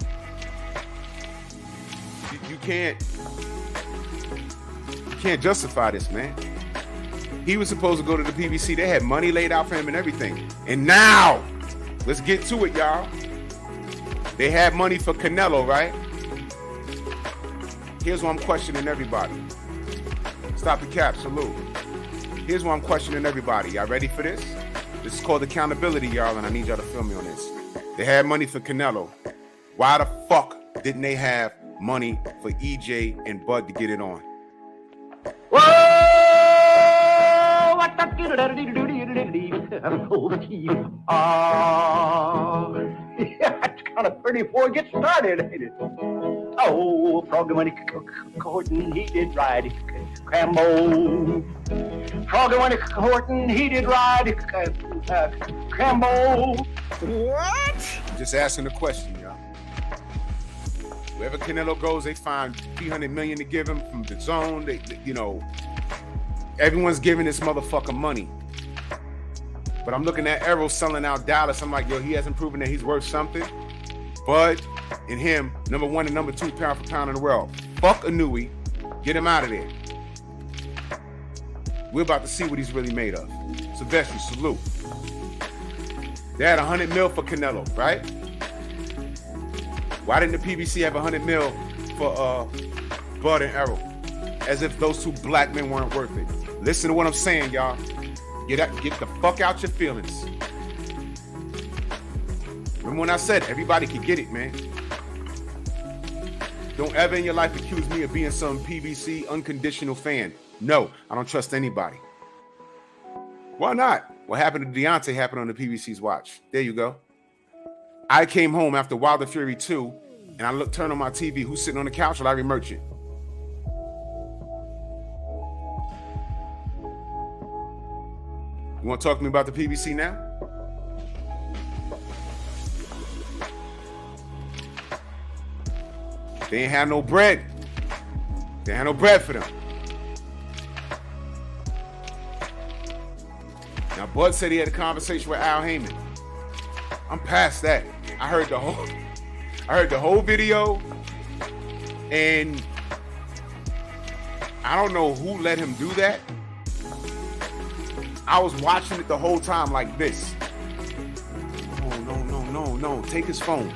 You can't justify this, man. He was supposed to go to the PBC. They had money laid out for him and everything. And now, let's get to it, y'all. They had money for Canelo, right? Here's what I'm questioning everybody. Stop the cap, salute. Here's what I'm questioning everybody. Y'all ready for this? This is called accountability, y'all, and I need y'all to feel me on this. They had money for Canelo. Why the fuck didn't they have money for EJ and Bud to get it on? It's kind of pretty before it gets started, ain't it? Oh, Froggy when he courting, he did ride Crambo. Froggy when he courting, he did ride Crambo. What? I'm just asking a question, y'all. Wherever Canelo goes, they find $300 million to give him from the zone. They, you know, everyone's giving this motherfucker money. But I'm looking at Errol selling out Dallas. I'm like, yo, he hasn't proven that he's worth something. Bud and him, number 1 and number 2 pound for pound in the world. Fuck Anui. Get him out of there. We're about to see what he's really made of. Sylvester, salute. They had $100 million for Canelo, right? Why didn't the PBC have $100 million for Bud and Errol? As if those two black men weren't worth it. Listen to what I'm saying, y'all. Get the fuck out your feelings. Remember when I said everybody can get it, man? Don't ever in your life accuse me of being some PBC unconditional fan. No, I don't trust anybody. Why not? What happened to Deontay happened on the PBC's watch. There you go. I came home after Wilder Fury 2, and I turned on my TV. Who's sitting on the couch? Larry Merchant. You want to talk to me about the PBC now? They ain't had no bread. They had no bread for them. Now, Bud said he had a conversation with Al Heyman. I'm past that. I heard the whole video, and I don't know who let him do that. I was watching it the whole time like this. No. Take his phone.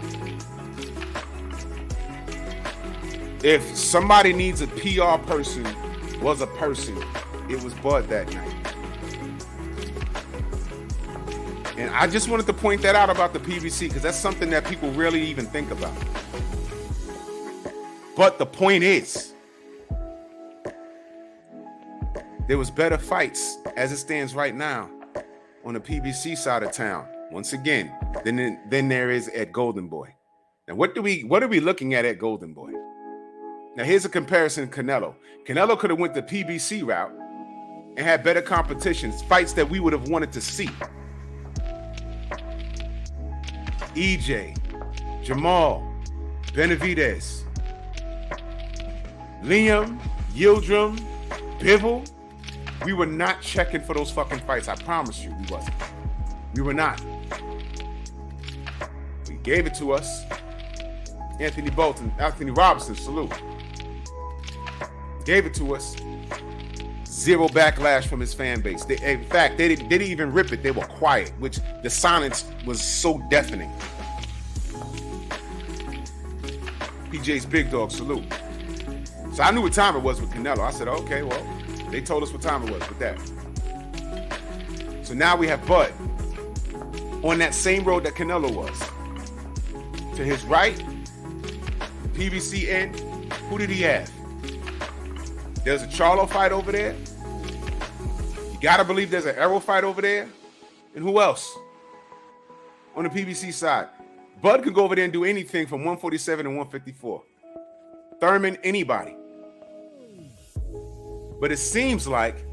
If somebody needs a PR person, was a person, it was Bud that night. And I just wanted to point that out about the PBC because that's something that people rarely even think about. But the point is, there was better fights as it stands right now on the PBC side of town, once again, than there is at Golden Boy. Now, what are we looking at Golden Boy? Now, here's a comparison to Canelo. Canelo could have went the PBC route and had better competitions, fights that we would have wanted to see. EJ, Jamal, Benavidez, Liam, Yildirim, Bivol. We were not checking for those fucking fights. I promise you, we wasn't. We were not. He gave it to us. Anthony Robinson, salute. Gave it to us. Zero backlash from his fan base. In fact, they didn't even rip it. They were quiet, which the silence was so deafening. PJ's Big Dog, salute. So I knew what time it was with Canelo. I said, okay, well, they told us what time it was with that. So now we have Bud on that same road that Canelo was. To his right, PBC end, who did he have? There's a Charlo fight over there. You gotta believe there's an Errol fight over there. And who else? On the PBC side. Bud could go over there and do anything from 147 to 154. Thurman, anybody. But it seems like,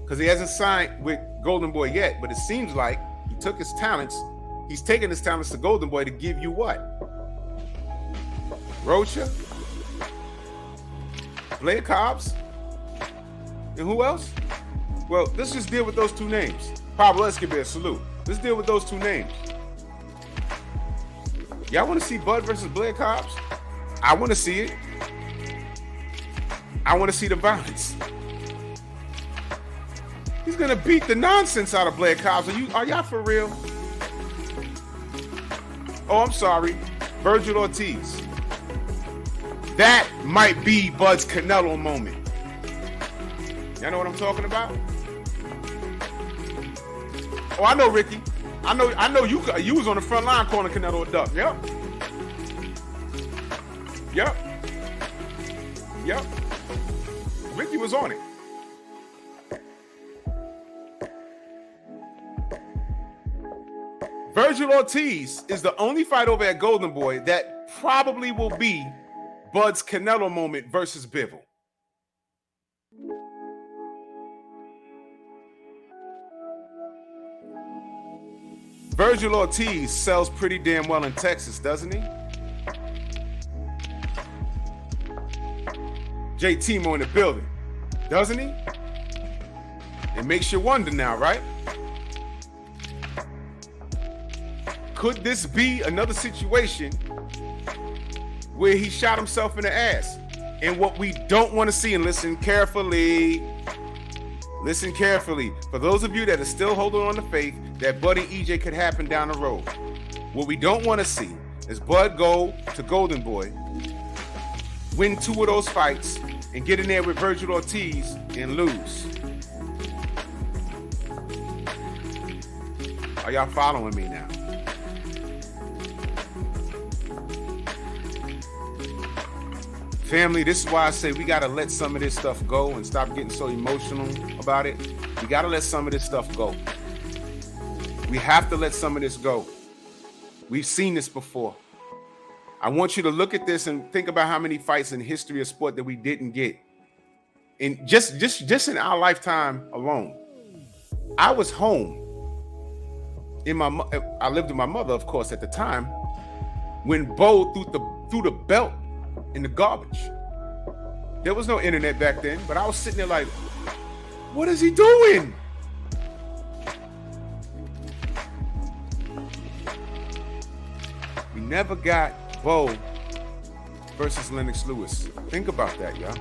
because he hasn't signed with Golden Boy yet, but it seems like he took his talents, he's taking his talents to Golden Boy to give you what? Rocha? Blair Cobbs? And who else? Well, let's just deal with those two names. Pablo Escobar, salute. Let's deal with those two names. Y'all want to see Bud versus Blair Cobbs? I want to see it. I want to see the violence. He's gonna beat the nonsense out of Blair Cobbs. Are y'all for real? Oh, I'm sorry, Virgil Ortiz. That might be Bud's Canelo moment. Y'all know what I'm talking about? Oh, I know, Ricky. I know you was on the front line calling Canelo a duck. Yep. Ricky was on it. Virgil Ortiz is the only fight over at Golden Boy that probably will be Bud's Canelo moment versus Bivol. Virgil Ortiz sells pretty damn well in Texas, doesn't he? J-Timo in the building, doesn't he? It makes you wonder now, right? Could this be another situation where he shot himself in the ass? And what we don't want to see, and listen carefully, for those of you that are still holding on to faith that Bud and EJ could happen down the road, what we don't want to see is Bud go to Golden Boy, win 2 of those fights, and get in there with Virgil Ortiz and lose. Are y'all following me now? Family, this is why I say we got to let some of this stuff go and stop getting so emotional about it. We got to let some of this stuff go. We have to let some of this go. We've seen this before. I want you to look at this and think about how many fights in the history of sport that we didn't get. And just in our lifetime alone. I was home. I lived with my mother, of course, at the time, when Bo threw the belt in the garbage. There was no internet back then, but I was sitting there like, what is he doing? We never got Bo versus Lennox Lewis. Think about that, y'all.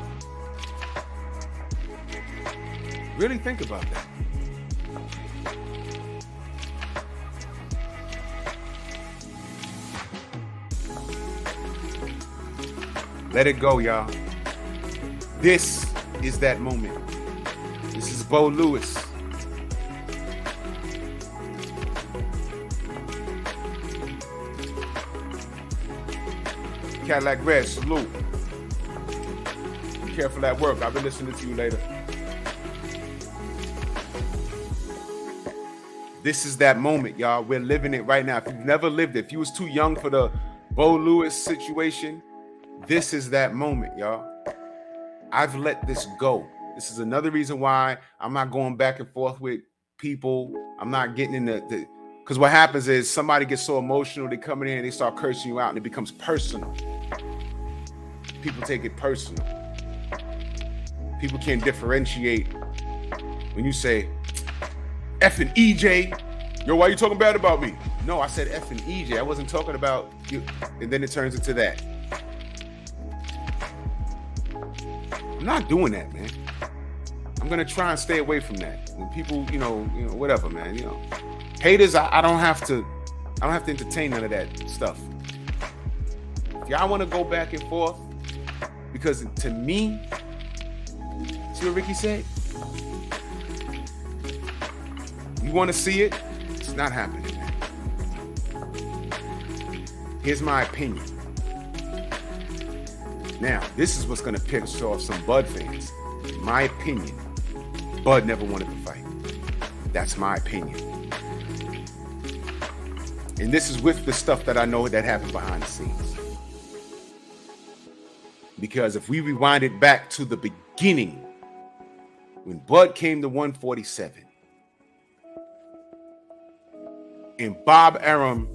Really think about that. Let it go, y'all. This is that moment. This is Bo Lewis. Cadillac Red, salute. Be careful at work. I'll be listening to you later. This is that moment, y'all. We're living it right now. If you've never lived it, if you was too young for the Bo Lewis situation, this is that moment, y'all. I've let this go. This is another reason why I'm not going back and forth with people. I'm not getting in the because what happens is somebody gets so emotional, they come in here and they start cursing you out and it becomes personal. People take it personal. People can't differentiate when you say, effing EJ, yo, why you talking bad about me? No, I said effing EJ. I wasn't talking about you. And then it turns into that. I'm not doing that, man. I'm gonna try and stay away from that. When people, you know, whatever, man. Haters, I don't have to entertain none of that stuff. If y'all want to go back and forth, because to me, see what Ricky said? You want to see it? It's not happening, man. Here's my opinion. Now, this is what's going to piss off some Bud fans. In my opinion, Bud never wanted to fight. That's my opinion. And this is with the stuff that I know that happened behind the scenes. Because if we rewind it back to the beginning, when Bud came to 147, and Bob Arum,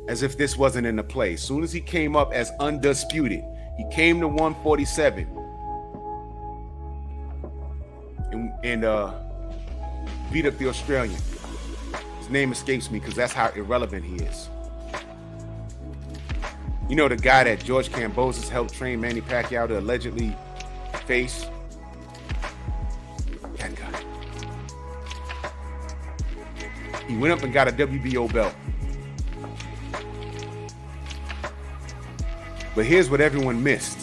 as if this wasn't in the play, as soon as he came up as undisputed, he came to 147 and beat up the Australian. His name escapes me because that's how irrelevant he is. You know, the guy that George Kambosos helped train Manny Pacquiao to allegedly face. That guy. He went up and got a WBO belt. But here's what everyone missed.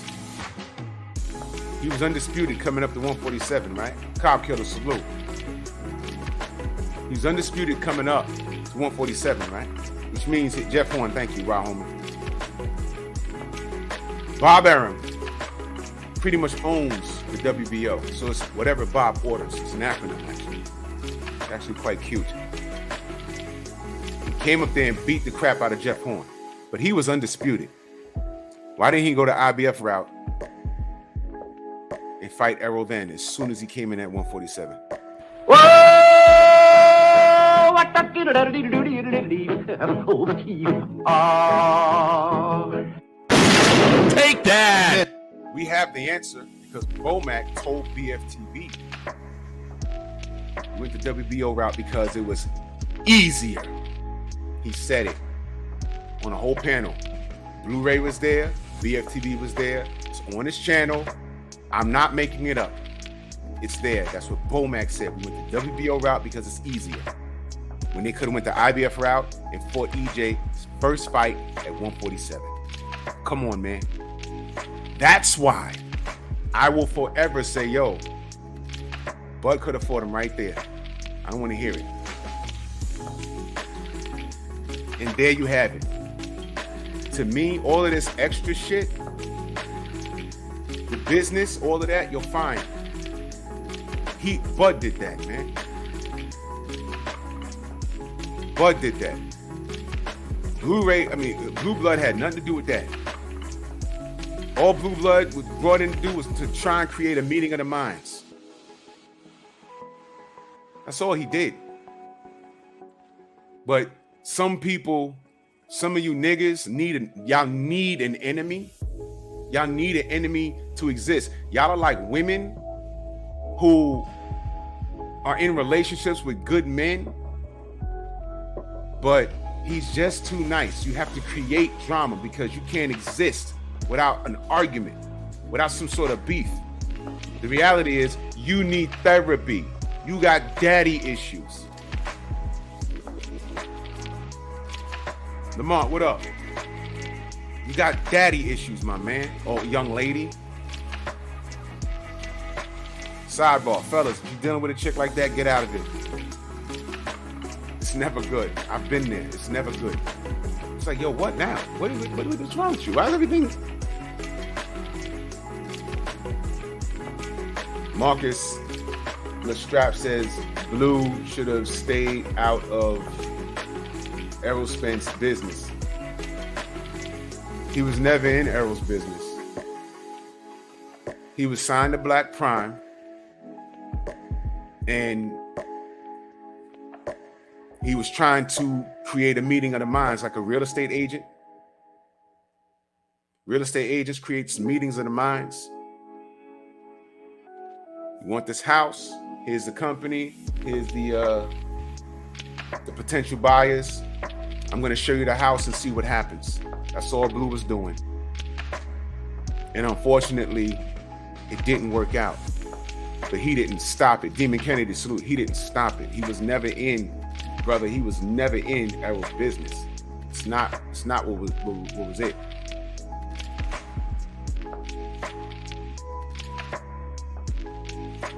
He was undisputed coming up to 147, right? Cobb killer, salute. He was undisputed coming up to 147, right? Which means Jeff Horn, thank you, Wild Homer. Bob Arum pretty much owns the WBO. So it's whatever Bob orders. It's an acronym, actually. It's actually quite cute. He came up there and beat the crap out of Jeff Horn. But he was undisputed. Why didn't he go the IBF route and fight Errol then as soon as he came in at 147? Whoa! What the Take that! We have the answer because Bomac told BFTV he went the WBO route because it was easier. He said it on a whole panel. Blu-ray was there, BFTV was there. It's on his channel. I'm not making it up. It's there. That's what Bomac said. We went the WBO route because it's easier. When they could have went the IBF route and fought EJ's first fight at 147. Come on, man. That's why I will forever say, yo, Bud could have fought him right there. I don't want to hear it. And there you have it. To me, all of this extra shit, the business, all of that, you're fine. Bud did that, man. Bud did that. Blue Blood had nothing to do with that. All Blue Blood was brought in to do was to try and create a meeting of the minds. That's all he did. But some people, some of you niggas y'all need an enemy. Y'all need an enemy to exist. Y'all are like women who are in relationships with good men, but he's just too nice. You have to create drama because you can't exist without an argument, without some sort of beef. The reality is you need therapy. You got daddy issues. Lamont, what up? You got daddy issues, my man, or young lady. Sidebar, fellas, if you're dealing with a chick like that, get out of it. It's never good. I've been there. It's never good. It's like, yo, what now? What's wrong with you? Why is everything? Marcus Lestrap says Blue should have stayed out of Errol Spence's business. He was never in Errol's business. He was signed to Black Prime, and he was trying to create a meeting of the minds like a real estate agent. Real estate agents create some meetings of the minds. You want this house? Here's the company. Here's the potential buyers. I'm going to show you the house and see what happens. That's all Blue was doing. And unfortunately, it didn't work out. But he didn't stop it. Demon Kennedy, salute. He didn't stop it. He was never in, brother. He was never in Errol's business. It's not what was it.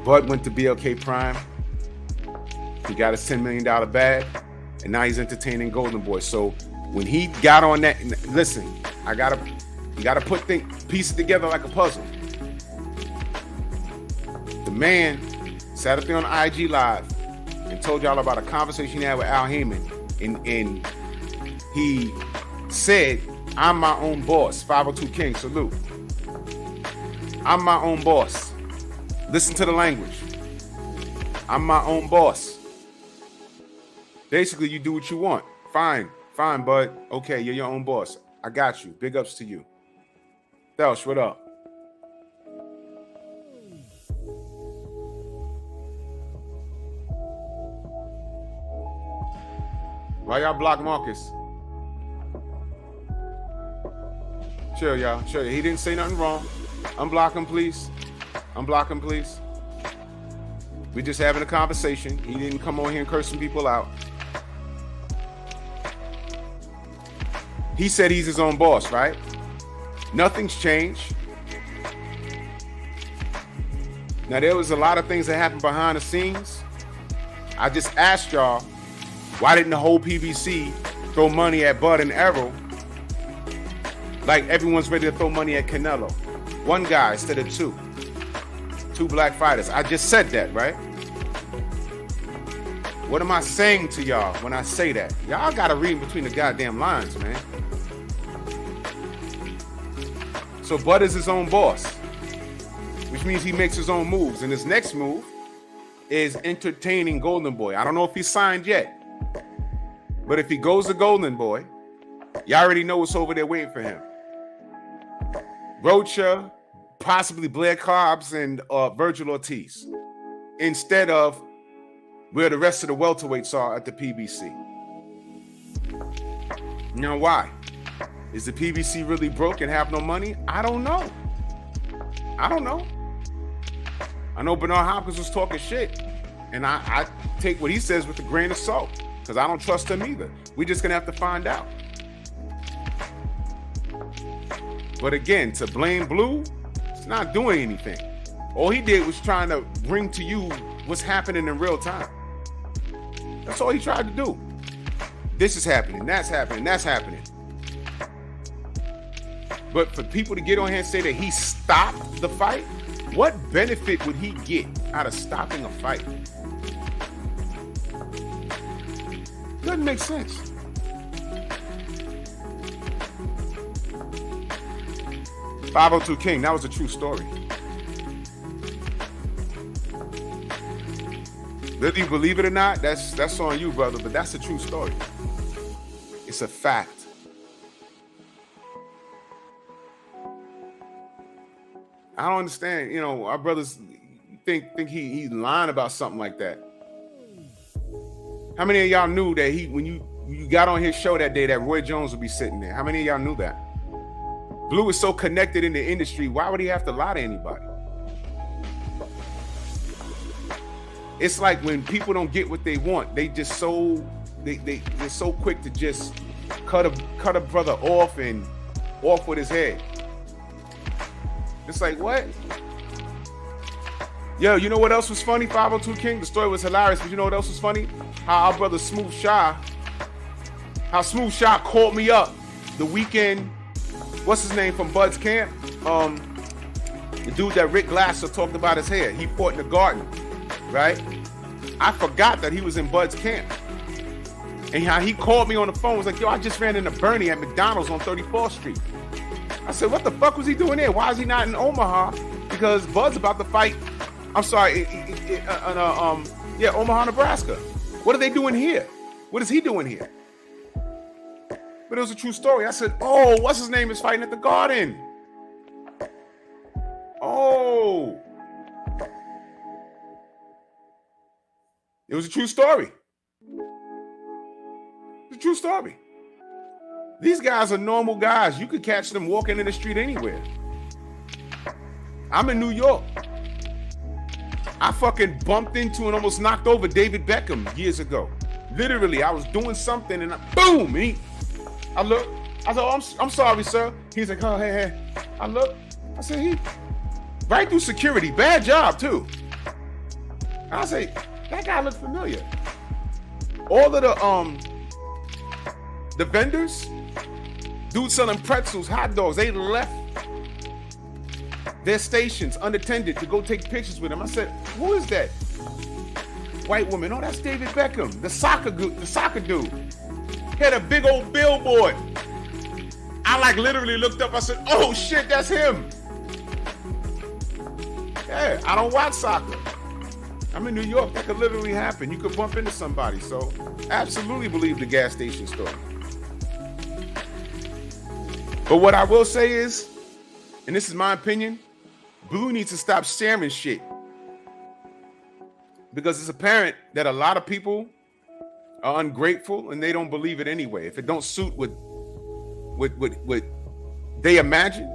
Bud went to BLK Prime. He got his $10 million bag, and now he's entertaining Golden Boy. So when he got on that, listen, you gotta put pieces together like a puzzle. The man sat up there on IG Live and told y'all about a conversation he had with Al Heyman, and he said, "I'm my own boss." 502 King, salute. I'm my own boss. Listen to the language. I'm my own boss. Basically, you do what you want. Fine, bud. Okay, you're your own boss. I got you. Big ups to you. Thelsh, what up? Why y'all block Marcus? Chill, y'all. Chill. He didn't say nothing wrong. Unblock him, please. Unblock him, please. We're just having a conversation. He didn't come on here and cursing people out. He said he's his own boss, right? Nothing's changed. Now, there was a lot of things that happened behind the scenes. I just asked y'all, why didn't the whole PBC throw money at Bud and Errol like everyone's ready to throw money at Canelo? One guy instead of two. Two black fighters. I just said that, right? What am I saying to y'all when I say that? Y'all gotta read between the goddamn lines, man. So Bud is his own boss, which means he makes his own moves. And his next move is entertaining Golden Boy. I don't know if he's signed yet, but if he goes to Golden Boy, y'all already know what's over there waiting for him. Rocha, possibly Blair Cobbs, and Virgil Ortiz, instead of where the rest of the welterweights are at the PBC. Now, why? Is the PBC really broke and have no money? I don't know. I know Bernard Hopkins was talking shit, and I take what he says with a grain of salt, because I don't trust him either. We're just going to have to find out. But again, to blame Blue, it's not doing anything. All he did was trying to bring to you what's happening in real time. That's all he tried to do. This is happening, that's happening, that's happening. But for people to get on here and say that he stopped the fight, what benefit would he get out of stopping a fight? Doesn't make sense. .502 King, that was a true story. Whether you believe it or not, that's on you, brother, but that's a true story. It's a fact. I don't understand, our brothers think he's lying about something like that. How many of y'all knew that when you got on his show that day that Roy Jones would be sitting there? How many of y'all knew that? Blue is so connected in the industry, why would he have to lie to anybody? It's like when people don't get what they want, they just they're so quick to just cut a brother off and off with his head. It's like, what? Yo, you know what else was funny? 502 King, the story was hilarious, but you know what else was funny? How our brother Smooth Shah called me up the weekend. What's his name from Bud's camp? The dude that Rick Glasser talked about his hair. He fought in the garden, right? I forgot that he was in Bud's camp. And how he called me on the phone, was like, yo, I just ran into Bernie at McDonald's on 34th Street. I said, what the fuck was he doing there? Why is he not in Omaha? Because Bud's about to fight. I'm sorry, Omaha, Nebraska. What are they doing here? What is he doing here? But it was a true story. I said, oh, what's his name is fighting at the Garden? Oh. It was a true story. It's a true story. These guys are normal guys. You could catch them walking in the street anywhere. I'm in New York. I fucking bumped into and almost knocked over David Beckham years ago. Literally, I was doing something and boom! And I look. I said, oh, I'm sorry, sir. He's like, oh, hey. I look. I said, he right through security. Bad job, too. And I say, that guy looks familiar. All of the vendors, dudes selling pretzels, hot dogs, they left their stations unattended to go take pictures with him. I said, who is that? White woman. Oh, that's David Beckham, the soccer dude. He had a big old billboard. I literally looked up. I said, oh shit, that's him. Yeah, I don't watch soccer. I'm in New York. That could literally happen. You could bump into somebody. So absolutely believe the gas station story. But what I will say is, and this is my opinion, Blue needs to stop sharing shit. Because it's apparent that a lot of people are ungrateful and they don't believe it anyway. If it don't suit what they imagine.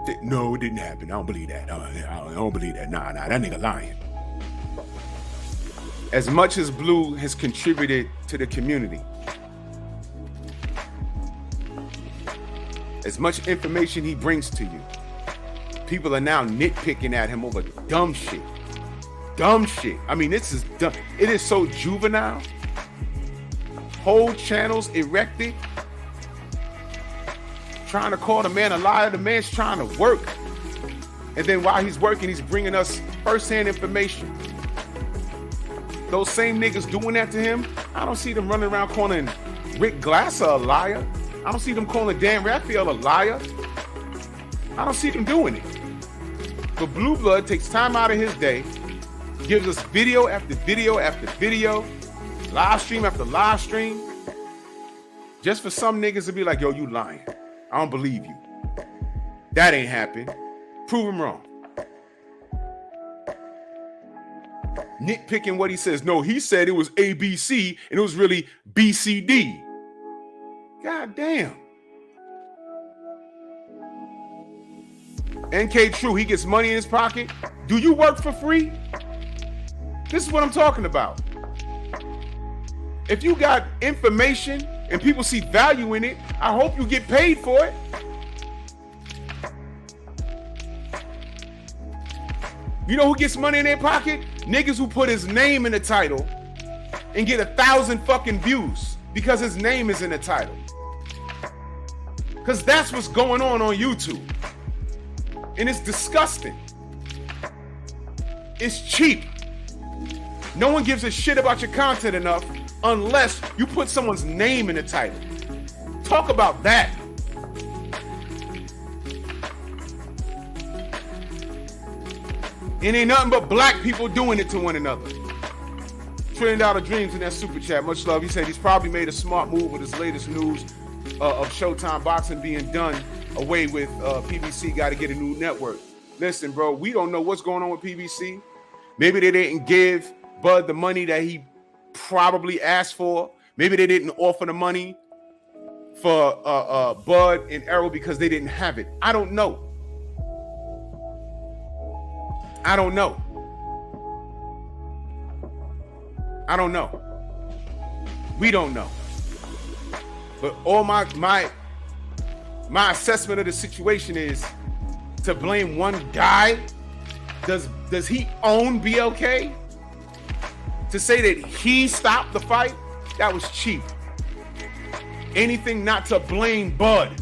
scripted. No, it didn't happen. I don't believe that. I don't believe that. Nah, that nigga lying. As much as Blue has contributed to the community, as much information he brings to you, people are now nitpicking at him over dumb shit. Dumb shit. I mean, this is dumb. It is so juvenile. Whole channels erected, trying to call the man a liar. The man's trying to work. And then while he's working, he's bringing us firsthand information. Those same niggas doing that to him, I don't see them running around calling Rick Glasser a liar. I don't see them calling Dan Raphael a liar. I don't see them doing it. But Blue Blood takes time out of his day, gives us video after video after video, live stream after live stream, just for some niggas to be like, yo, you lying. I don't believe you. That ain't happened. Prove him wrong. Nitpicking what he says. No, he said it was ABC and it was really BCD. God damn. NK True, he gets money in his pocket. Do you work for free? This is what I'm talking about. If you got information and people see value in it, I hope you get paid for it. You know who gets money in their pocket? Niggas who put his name in the title and get 1,000 fucking views because his name is in the title. Because that's what's going on YouTube. And it's disgusting. It's cheap. No one gives a shit about your content enough unless you put someone's name in the title. Talk about that. It ain't nothing but black people doing it to one another. $1 Trillion Dreams in that super chat. Much love. He said he's probably made a smart move with his latest news of Showtime Boxing being done away with. PBC got to get a new network. Listen, bro, we don't know what's going on with PBC. Maybe they didn't give Bud the money that he probably asked for. Maybe they didn't offer the money for Bud and Errol because they didn't have it. I don't know. I don't know. I don't know. We don't know. But all my assessment of the situation is to blame one guy. Does he own BLK? To say that he stopped the fight, that was cheap. Anything not to blame Bud.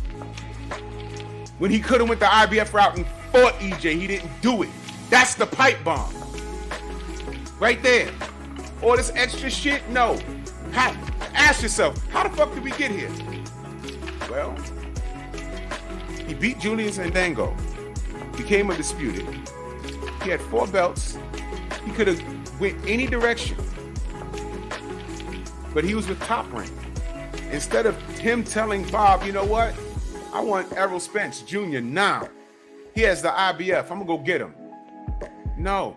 When he could have went the IBF route and fought EJ, he didn't do it. That's the pipe bomb. Right there. All this extra shit, no. Ask yourself, how the fuck did we get here? Well, he beat Julian Fandango, became undisputed. He had 4 belts. He could have went any direction. But he was with Top Rank. Instead of him telling Bob, you know what? I want Errol Spence Jr. now. He has the IBF. I'm going to go get him. No.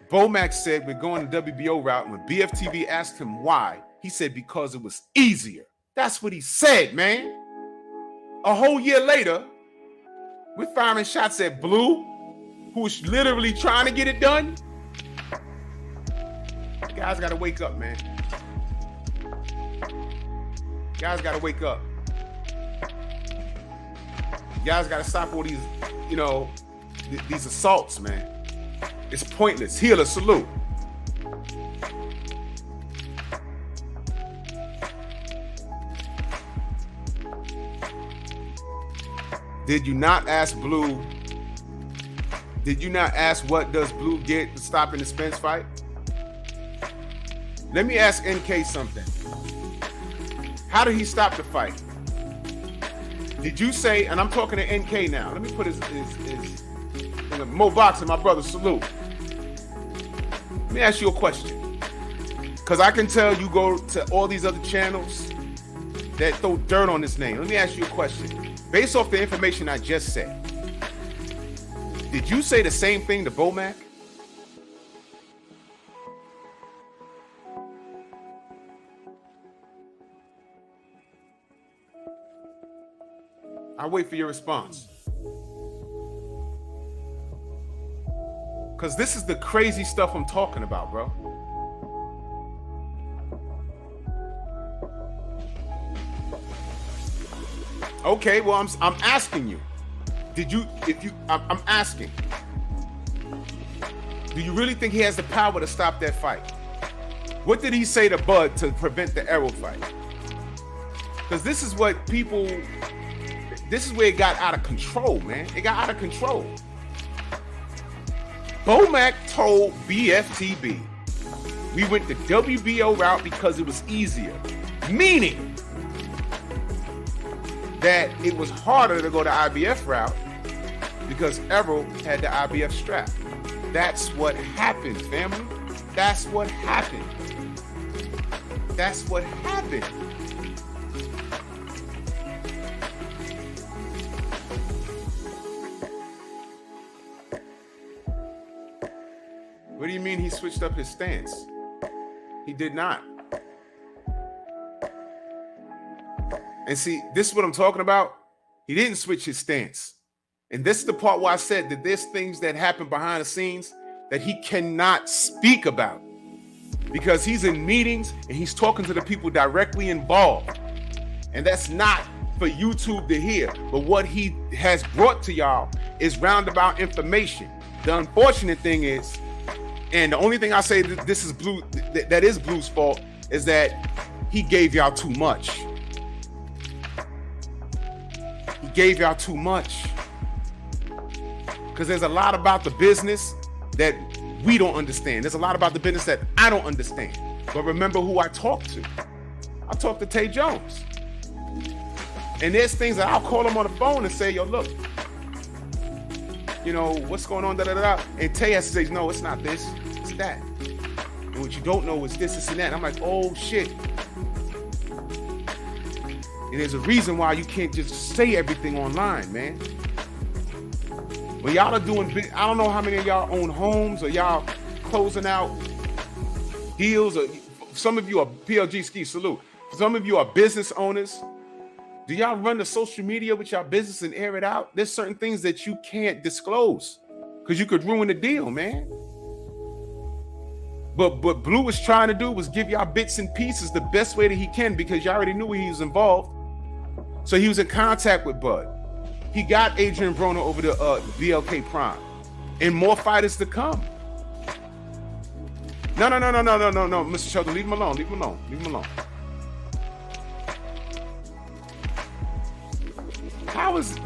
Bomac said we're going the WBO route. When BFTV asked him why, he said because it was easier. That's what he said, man. A whole year later, we're firing shots at Blue, who's literally trying to get it done. You guys got to wake up, man. You guys got to wake up. You guys got to stop all these, these assaults, man. It's pointless. Healer, salute. Did you not ask Blue? Did you not ask what does Blue get to stopping the Spence fight? Let me ask NK something. How did he stop the fight? Did you say, and I'm talking to NK now. Let me put his Mo Boxing, my brother, salute. Let me ask you a question. Because I can tell you go to all these other channels that throw dirt on this name. Let me ask you a question. Based off the information I just said, did you say the same thing to Bomac? I'll wait for your response. Because this is the crazy stuff I'm talking about, bro. Okay, well, I'm asking you. I'm asking. Do you really think he has the power to stop that fight? What did he say to Bud to prevent the Errol fight? Because this is where it got out of control, man. It got out of control. Bomac told BFTB, we went the WBO route because it was easier. Meaning that it was harder to go the IBF route because Errol had the IBF strap. That's what happened, family. That's what happened. That's what happened. What do you mean he switched up his stance? He did not. And see, this is what I'm talking about. He didn't switch his stance. And this is the part where I said that there's things that happen behind the scenes that he cannot speak about because he's in meetings and he's talking to the people directly involved. And that's not for YouTube to hear. But what he has brought to y'all is roundabout information. The unfortunate thing is, and the only thing I say that this is Blue, that is Blue's fault, is that he gave y'all too much. He gave y'all too much. Because there's a lot about the business that we don't understand. There's a lot about the business that I don't understand. But remember who I talked to. I talked to Tay Jones. And there's things that I'll call him on the phone and say, yo, look, you know, what's going on, da-da-da-da. And Tay has to say, no, it's not this, it's that. And what you don't know is this, and that. And I'm like, oh, shit. And there's a reason why you can't just say everything online, man. When y'all are doing big, I don't know how many of y'all own homes or y'all closing out deals, or some of you are PLG Ski Salute. Some of you are business owners. Do y'all run the social media with y'all business and air it out? There's certain things that you can't disclose because you could ruin the deal, man. But what Blue was trying to do was give y'all bits and pieces the best way that he can because y'all already knew he was involved. So he was in contact with Bud. He got Adrian Broner over to BLK Prime. And more fighters to come. No, Mr. Sheldon, leave him alone, leave him alone, leave him alone. How is...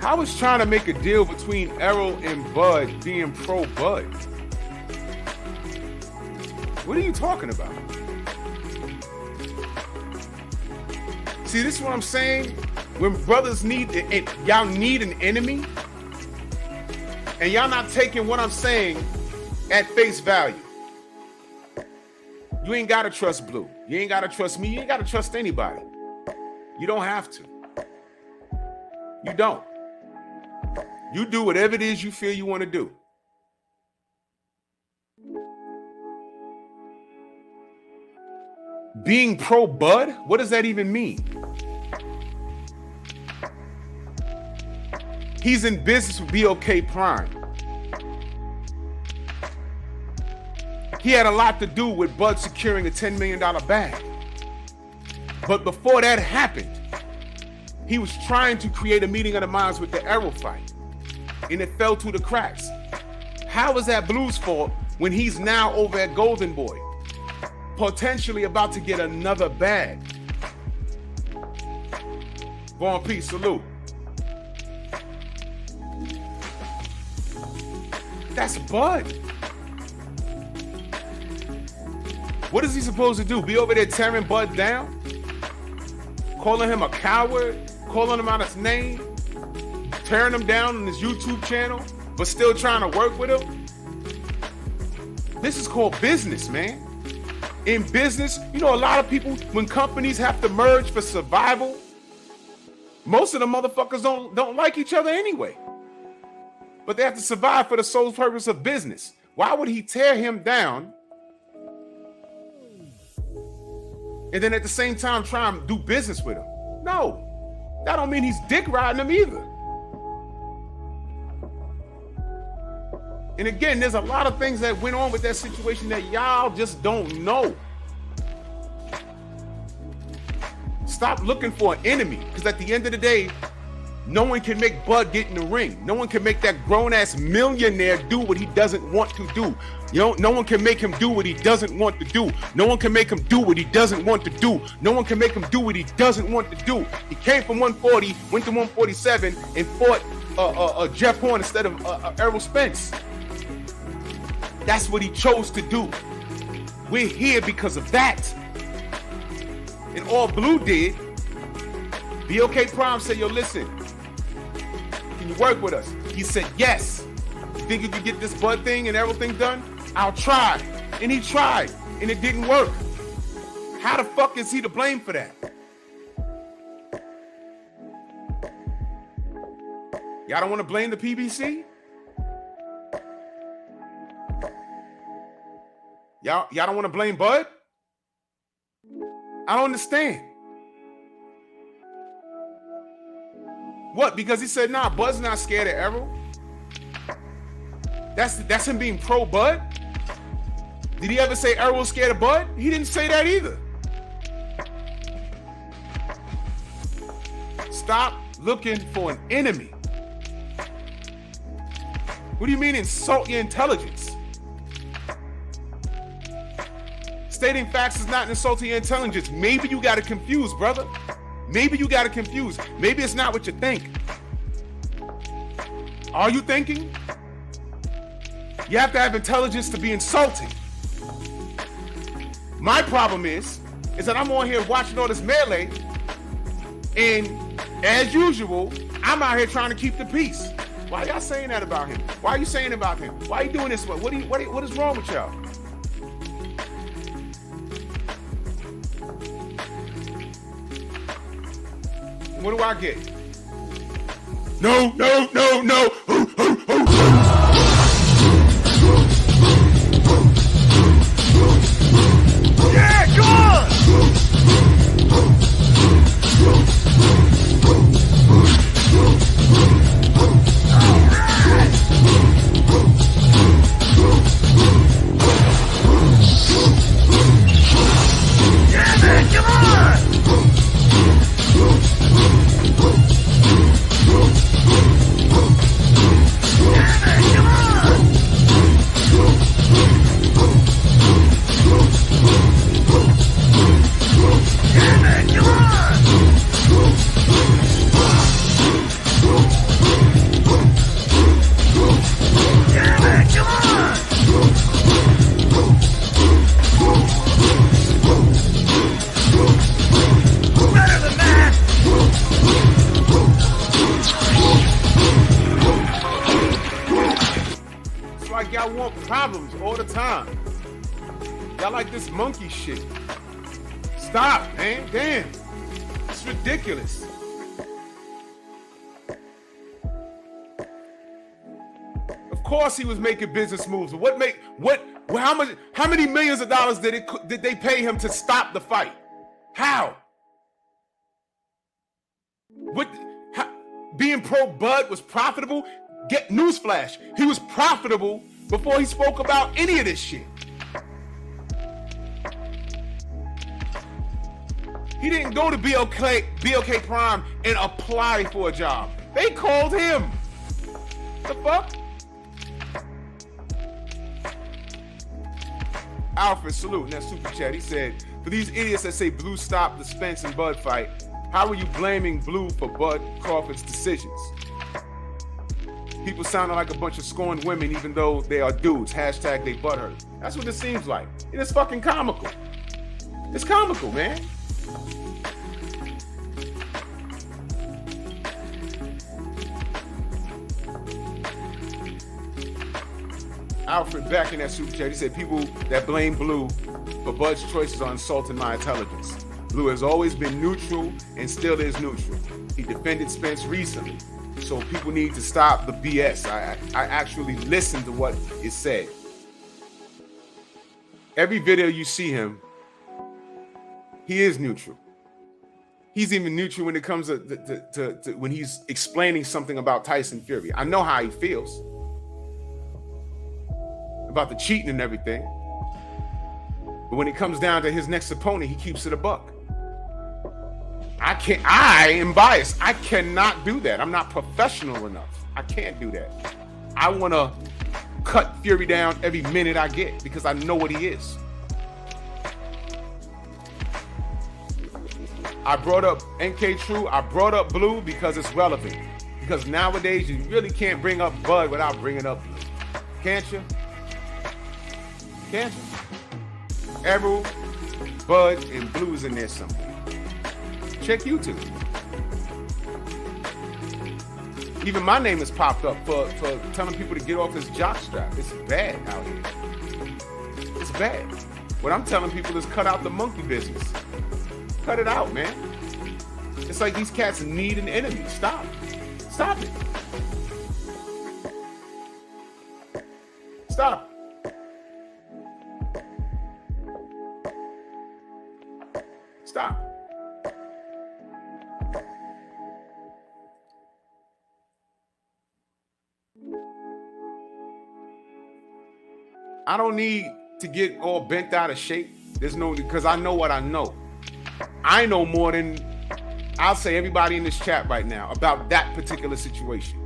How is trying to make a deal between Errol and Bud being pro-Bud? What are you talking about? See, this is what I'm saying. When brothers need, y'all need an enemy, and y'all not taking what I'm saying at face value. You ain't gotta trust Blue. You ain't gotta trust me. You ain't gotta trust anybody. You don't have to. You don't. You do whatever it is you feel you want to do. Being pro-Bud, what does that even mean? He's in business with BOK Prime. He had a lot to do with Bud securing a $10 million bag. But before that happened, he was trying to create a meeting of the minds with the Errol fight. And it fell through the cracks. How is that Blue's fault when he's now over at Golden Boy, potentially about to get another bag? Vaughn P, salute. That's Bud. What is he supposed to do? Be over there tearing Bud down? Calling him a coward? Calling him out his name? Tearing him down on his YouTube channel, but still trying to work with him? This is called business, man. In business, you know, a lot of people, when companies have to merge for survival, Most of the motherfuckers don't like each other anyway. But they have to survive for the sole purpose of business. Why would he tear him down and then at the same time try and do business with him? No, that don't mean he's dick riding him either. And again, there's a lot of things that went on with that situation that y'all just don't know. Stop looking for an enemy, because at the end of the day, no one can make Bud get in the ring. No one can make that grown-ass millionaire do what he doesn't want to do. You know, no one can make him do what he doesn't want to do. No one can make him do what he doesn't want to do. No one can make him do what he doesn't want to do. He came from 140, went to 147, and fought Jeff Horn instead of Errol Spence. That's what he chose to do. We're here because of that. And all Blue did, BOK Prime said, yo, listen, can you work with us? He said, yes. You think you can get this Bud thing and everything done? I'll try. And he tried, and it didn't work. How the fuck is he to blame for that? Y'all don't want to blame the PBC? Y'all don't want to blame Bud? I don't understand. What? Because he said, nah, Bud's not scared of Errol. That's him being pro Bud? Did he ever say Errol was scared of Bud? He didn't say that either. Stop looking for an enemy. What do you mean insult your intelligence? Stating facts is not insulting your intelligence. Maybe you got it confused, brother. Maybe you got it confused. Maybe it's not what you think. Are you thinking? You have to have intelligence to be insulting. My problem is that I'm on here watching all this melee, and as usual, I'm out here trying to keep the peace. Why y'all saying that about him? Why are you saying about him? Why are you doing this? What is wrong with y'all? What do I get? No. Yeah, come on! Yeah, man, come on! Y'all want problems all the time. Y'all like this monkey shit. Stop, man. Damn. It's ridiculous. Of course he was making business moves. How many millions of dollars did they pay him to stop the fight? How? Being pro Bud was profitable? Get newsflash. He was profitable before he spoke about any of this shit. He didn't go to BOK Prime and apply for a job. They called him. The fuck? Alfred, salute in that super chat. He said, for these idiots that say Blue stopped the Spence and Bud fight, how are you blaming Blue for Bud Crawford's decisions? People sounding like a bunch of scorned women even though they are dudes. Hashtag they butthurt. That's what it seems like. It is fucking comical. It's comical, man. Alfred back in that super chat. He said people that blame Blue for Bud's choices are insulting my intelligence. Blue has always been neutral and still is neutral. He defended Spence recently. So people need to stop the BS. I actually listen to what is said. Every video you see him, he is neutral. He's even neutral when it comes to when he's explaining something about Tyson Fury. I know how he feels about the cheating and everything. But when it comes down to his next opponent, he keeps it a buck. I am biased. I cannot do that. I'm not professional enough. I can't do that. I want to cut Fury down every minute I get because I know what he is. I brought up NK True. I brought up Blue because it's relevant. Because nowadays you really can't bring up Bud without bringing up Blue. Can't you? Can't you? Errol, Bud, and Blue's in there somewhere. Check YouTube. Even my name has popped up for telling people to get off this jockstrap. It's bad out here. It's bad. What I'm telling people is cut out the monkey business. Cut it out, man. It's like these cats need an enemy. Stop. Stop it. Stop. Stop. I don't need to get all bent out of shape. There's no, because I know what I know. I know more than, I'll say, everybody in this chat right now about that particular situation.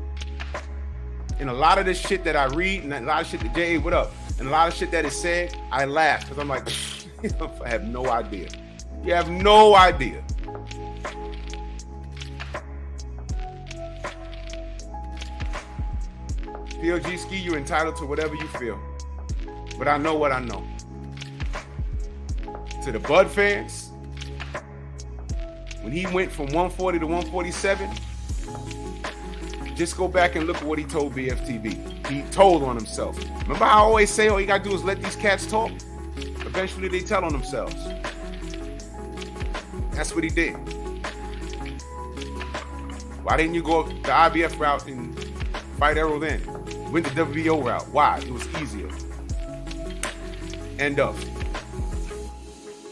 And a lot of this shit that I read, and a lot of shit that J.A., what up? And a lot of shit that is said, I laugh because I'm like, I have no idea. You have no idea. POG Ski, you're entitled to whatever you feel. But I know what I know. To the Bud fans, when he went from 140 to 147, just go back and look at what he told BFTV. He told on himself. Remember how I always say all you gotta do is let these cats talk? Eventually they tell on themselves. That's what he did. Why didn't you go the IBF route and fight Errol then? Went the WBO route. Why? It was easier. End of.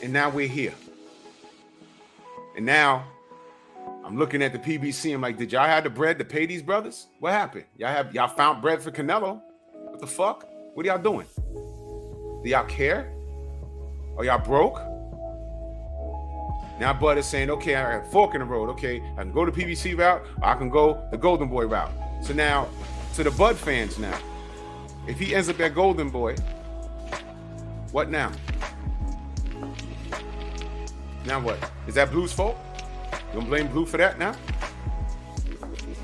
And now we're here. And now I'm looking at the PBC. I'm like, did y'all have the bread to pay these brothers? What happened? Y'all found bread for Canelo? What the fuck? What are y'all doing? Do y'all care? Are y'all broke? Now Bud is saying, okay, I got a fork in the road. Okay, I can go the PBC route, or I can go the Golden Boy route. So now, to the Bud fans now, if he ends up at Golden Boy, what now? Now what? Is that Blue's fault? You gonna blame Blue for that now?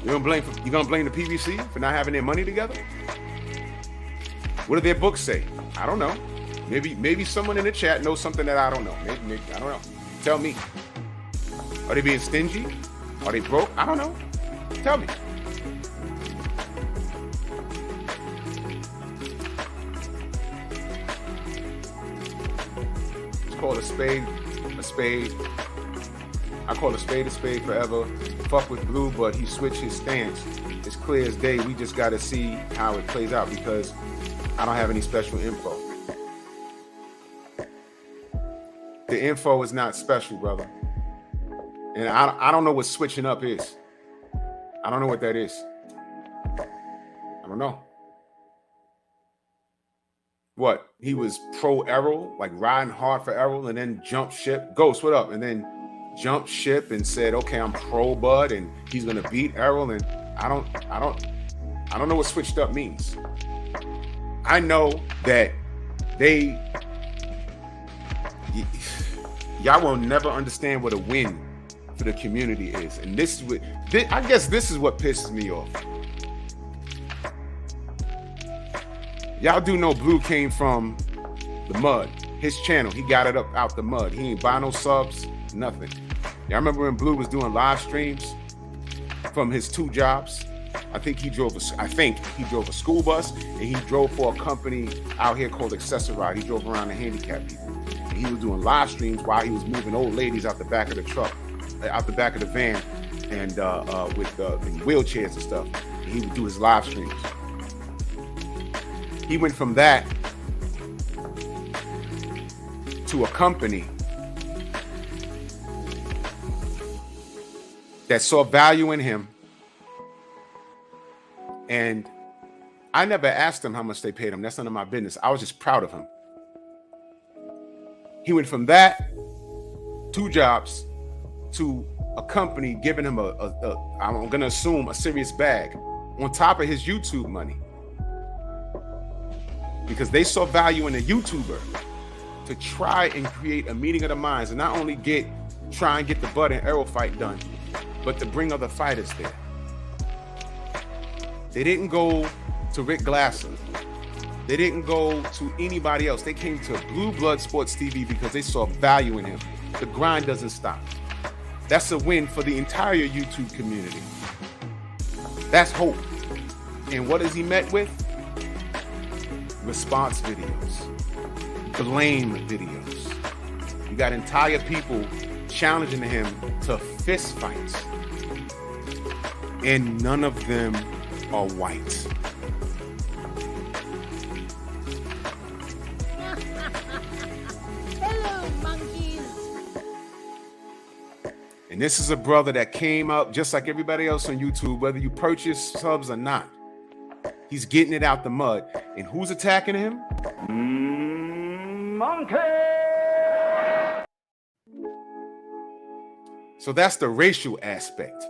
You gonna blame the PBC for not having their money together? What do their books say? I don't know. Maybe someone in the chat knows something that I don't know. Maybe I don't know. Tell me. Are they being stingy? Are they broke? I don't know. Tell me. Call a spade a spade. I call a spade forever. Fuck with Blue, but he switched his stance. It's clear as day. We just got to see how it plays out because I don't have any special info. The info is not special, brother. And I don't know what switching up is. I don't know what that is. I don't know. What? He was pro Errol, like riding hard for Errol, and then jumped ship. Ghost, what up? And then jumped ship and said, okay, I'm pro Bud and he's gonna beat Errol. And I don't know what switched up means. I know that y'all will never understand what a win for the community is. And this is what, I guess this is what pisses me off. Y'all do know Blue came from the mud. His channel, he got it up out the mud. He ain't buy no subs, nothing. Y'all remember when Blue was doing live streams from his 2 jobs? I think he drove a school bus, and he drove for a company out here called Accessoride. He drove around to handicap people. And he was doing live streams while he was moving old ladies out the back of the truck, out the back of the van, and with in wheelchairs and stuff. And he would do his live streams. He went from that to a company that saw value in him. And I never asked him how much they paid him. That's none of my business. I was just proud of him. He went from that, 2 jobs, to a company giving him I'm going to assume, a serious bag on top of his YouTube money. Because they saw value in a YouTuber to try and create a meeting of the minds and not only try and get the Bud and Errol fight done, but to bring other fighters there. They didn't go to Rick Glasser. They didn't go to anybody else. They came to Blue Blood Sports TV because they saw value in him. The grind doesn't stop. That's a win for the entire YouTube community. That's hope. And what is he met with? Response videos, blame videos. You got entire people challenging him to fist fights, and none of them are white. Hello, monkeys. And this is a brother that came up just like everybody else on YouTube, whether you purchase subs or not. He's getting it out the mud. And who's attacking him? Monkey! So that's the racial aspect.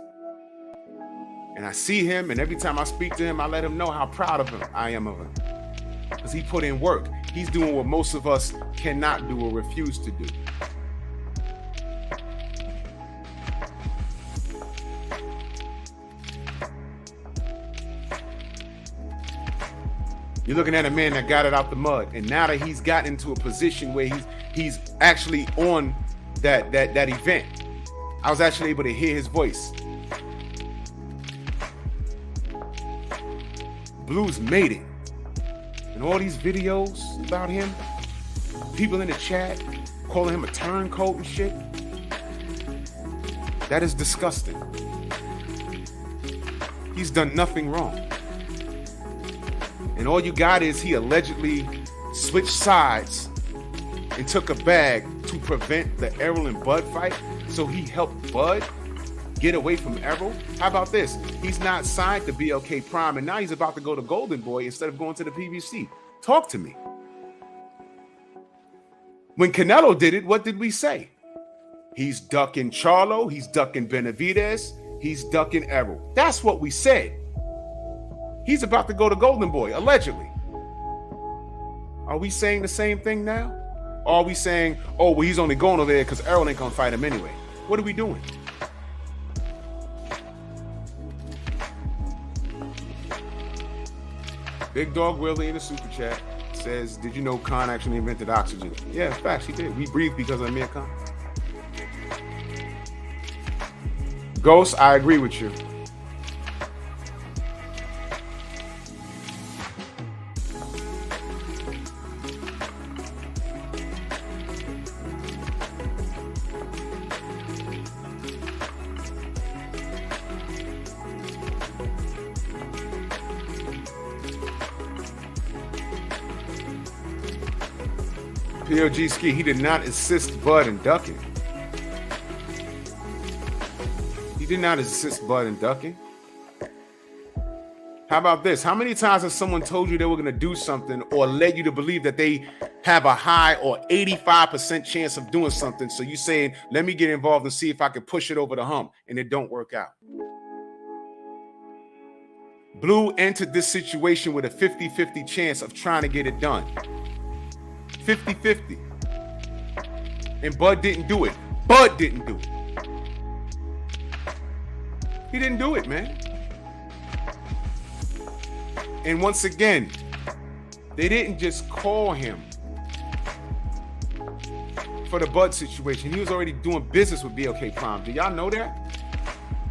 And I see him, and every time I speak to him, I let him know how proud of him I am of him. Because he put in work. He's doing what most of us cannot do or refuse to do. You're looking at a man that got it out the mud, and now that he's gotten into a position where he's actually on that event, I was actually able to hear his voice. Blues made it, and all these videos about him, people in the chat calling him a turncoat and shit. That is disgusting. He's done nothing wrong. And all you got is he allegedly switched sides and took a bag to prevent the Errol and Bud fight. So he helped Bud get away from Errol. How about this? He's not signed to BLK Prime, and now he's about to go to Golden Boy instead of going to the PBC. Talk to me. When Canelo did it, what did we say? He's ducking Charlo, he's ducking Benavidez, he's ducking Errol. That's what we said. He's about to go to Golden Boy, allegedly. Are we saying the same thing now? Or are we saying, oh, well, he's only going over there because Errol ain't going to fight him anyway? What are we doing? Big Dog Willie in the super chat says, did you know Khan actually invented oxygen? Yeah, in fact, he did. We breathe because of Amir Khan. Ghost, I agree with you. POG Ski, he did not assist Bud in ducking. He did not assist Bud in ducking. How about this? How many times has someone told you they were going to do something or led you to believe that they have a high or 85% chance of doing something? So you saying, let me get involved and see if I can push it over the hump, and it don't work out. Blue entered this situation with a 50-50 chance of trying to get it done. 50-50. And Bud didn't do it. Bud didn't do it. He didn't do it, man. And once again, they didn't just call him for the Bud situation. He was already doing business with BLK Prime. Do y'all know that?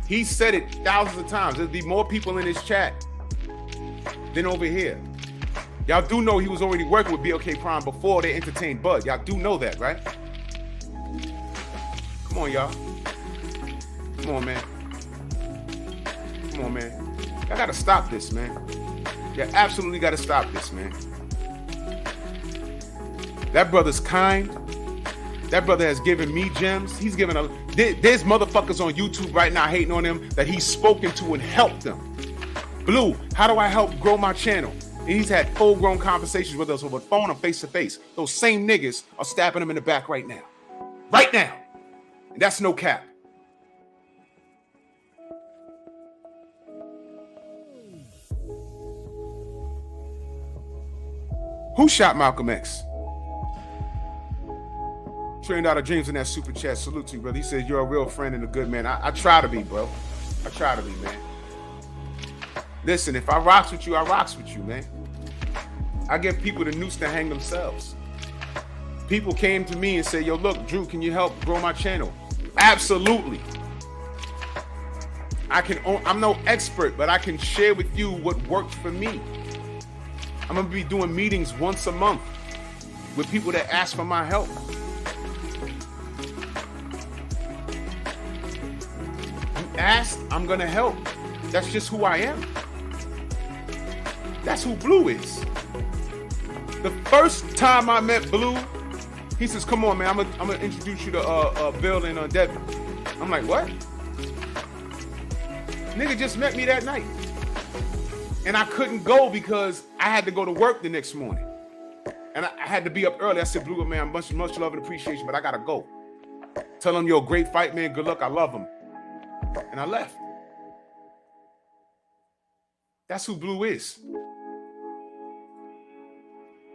He said it thousands of times. There'd be more people in his chat than over here. Y'all do know he was already working with BLK Prime before they entertained Bud. Y'all do know that, right? Come on, y'all. Come on, man. Come on, man. Y'all gotta stop this, man. You absolutely gotta stop this, man. That brother's kind. That brother has given me gems. He's given there's motherfuckers on YouTube right now hating on him that he's spoken to and helped them. Blue, how do I help grow my channel? And he's had full-grown conversations with us over the phone and face-to-face. Those same niggas are stabbing him in the back right now. Right now. And that's no cap. Who shot Malcolm X? Trained out of dreams in that super chat. Salute to you, brother. He said you're a real friend and a good man. I try to be, bro. I try to be, man. Listen, if I rocks with you, I rocks with you, man. I give people the noose to hang themselves. People came to me and said, yo, look, Drew, can you help grow my channel? Absolutely. I'm no expert, but I can share with you what worked for me. I'm gonna be doing meetings once a month with people that ask for my help. You asked, I'm gonna help. That's just who I am. That's who Blue is. The first time I met Blue, he says, come on, man, I'm gonna introduce you to Bill and Devin. I'm like, what? Nigga just met me that night. And I couldn't go because I had to go to work the next morning. And I had to be up early. I said, Blue, man, much love and appreciation, but I gotta go. Tell him you're a great fight, man. Good luck. I love him. And I left. That's who Blue is.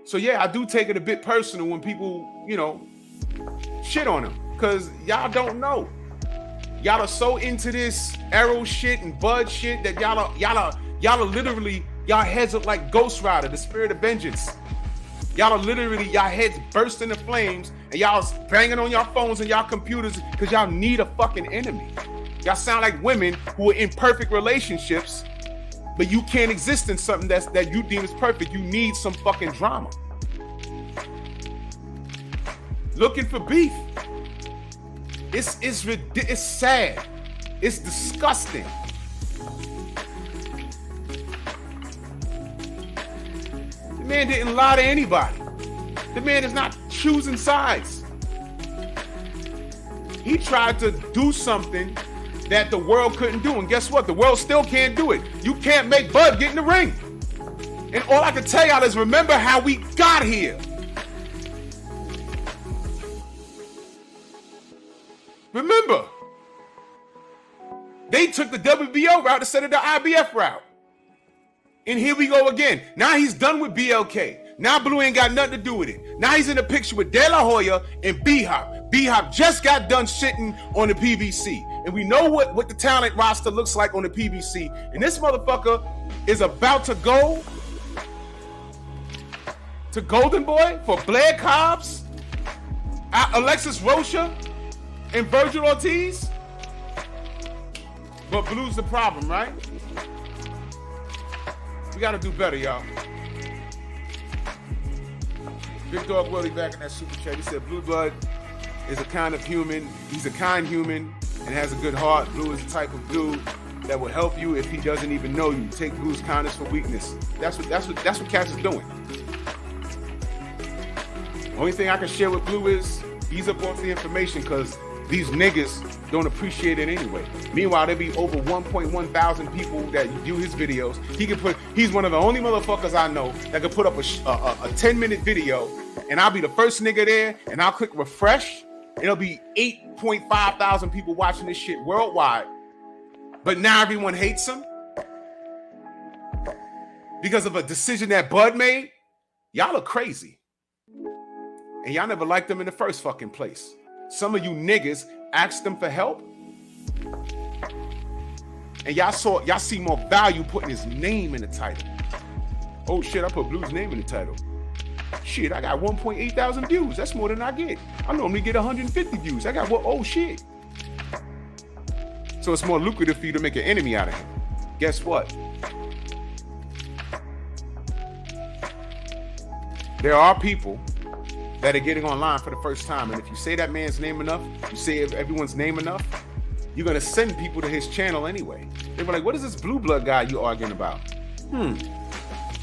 So yeah, I do take it a bit personal when people, you know, shit on him. Because y'all don't know. Y'all are so into this Arrow shit and Bud shit that y'all are literally, y'all heads up like Ghost Rider, the spirit of vengeance. Y'all are literally, y'all heads burst into flames and y'all banging on y'all phones and y'all computers because y'all need a fucking enemy. Y'all sound like women who are in perfect relationships, but you can't exist in something that you deem as perfect. You need some fucking drama. Looking for beef. It's sad. It's disgusting. The man didn't lie to anybody. The man is not choosing sides. He tried to do something that the world couldn't do. And guess what? The world still can't do it. You can't make Bud get in the ring. And all I can tell y'all is remember how we got here. Remember, they took the WBO route instead of the IBF route. And here we go again. Now he's done with BLK. Now Blue ain't got nothing to do with it. Now he's in a picture with De La Hoya and B-Hop. B-Hop just got done shitting on the PBC. And we know what the talent roster looks like on the PBC. And this motherfucker is about to go to Golden Boy for Blair Cobbs, Alexis Rocha, and Virgil Ortiz. But Blue's the problem, right? We gotta do better, y'all. Big Dog Willie back in that super chat. He said Blue Blood is a kind of human. He's a kind human and has a good heart. Blue is the type of dude that will help you if he doesn't even know you. Take Blue's kindness for weakness. That's what Cass is doing. Only thing I can share with Blue is he's up off the information because these niggas don't appreciate it anyway. Meanwhile, there be over 1.1 thousand people that view his videos. He's one of the only motherfuckers I know that can put up a 10-minute video, and I'll be the first nigga there, and I'll click refresh, and it'll be 8.5 thousand people watching this shit worldwide. But now everyone hates him because of a decision that Bud made. Y'all are crazy. And y'all never liked him in the first fucking place. Some of you niggas asked them for help, and y'all see more value putting his name in the title. Oh shit, I put Blue's name in the title. Shit, I got 1.8 thousand views. That's more than I get. I normally get 150 views. I got what? Oh shit. So it's more lucrative for you to make an enemy out of him. Guess what? there are people that are getting online for the first time, and if you say that man's name enough, you say everyone's name enough, you're gonna send people to his channel anyway. They were like, what is this blue blood guy you arguing about?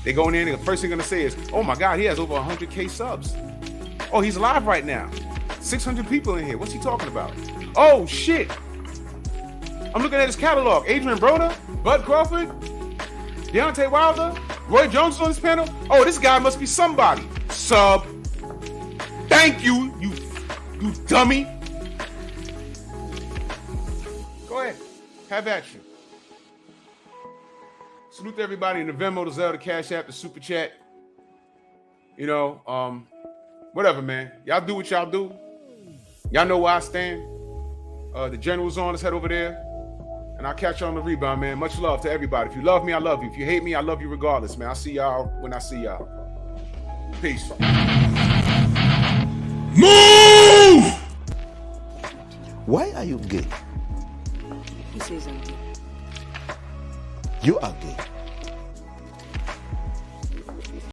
They go in there and the first thing they're gonna say is, oh my God, he has over 100K subs. Oh, he's live right now. 600 people in here. What's he talking about? Oh shit. I'm looking at his catalog. Adrian Broner, Bud Crawford, Deontay Wilder, Roy Jones on this panel. Oh, this guy must be somebody. Sub. Thank you, you dummy. Go ahead. Have at you. Salute to everybody in the Venmo, the Zelle, the Cash App, the Super Chat. You know, whatever, man. Y'all do what y'all do. Y'all know where I stand. The general's on. Let's head over there. And I'll catch you on the rebound, man. Much love to everybody. If you love me, I love you. If you hate me, I love you regardless, man. I'll see y'all when I see y'all. Peace. Move! Why are you gay? He says I'm gay. You are gay.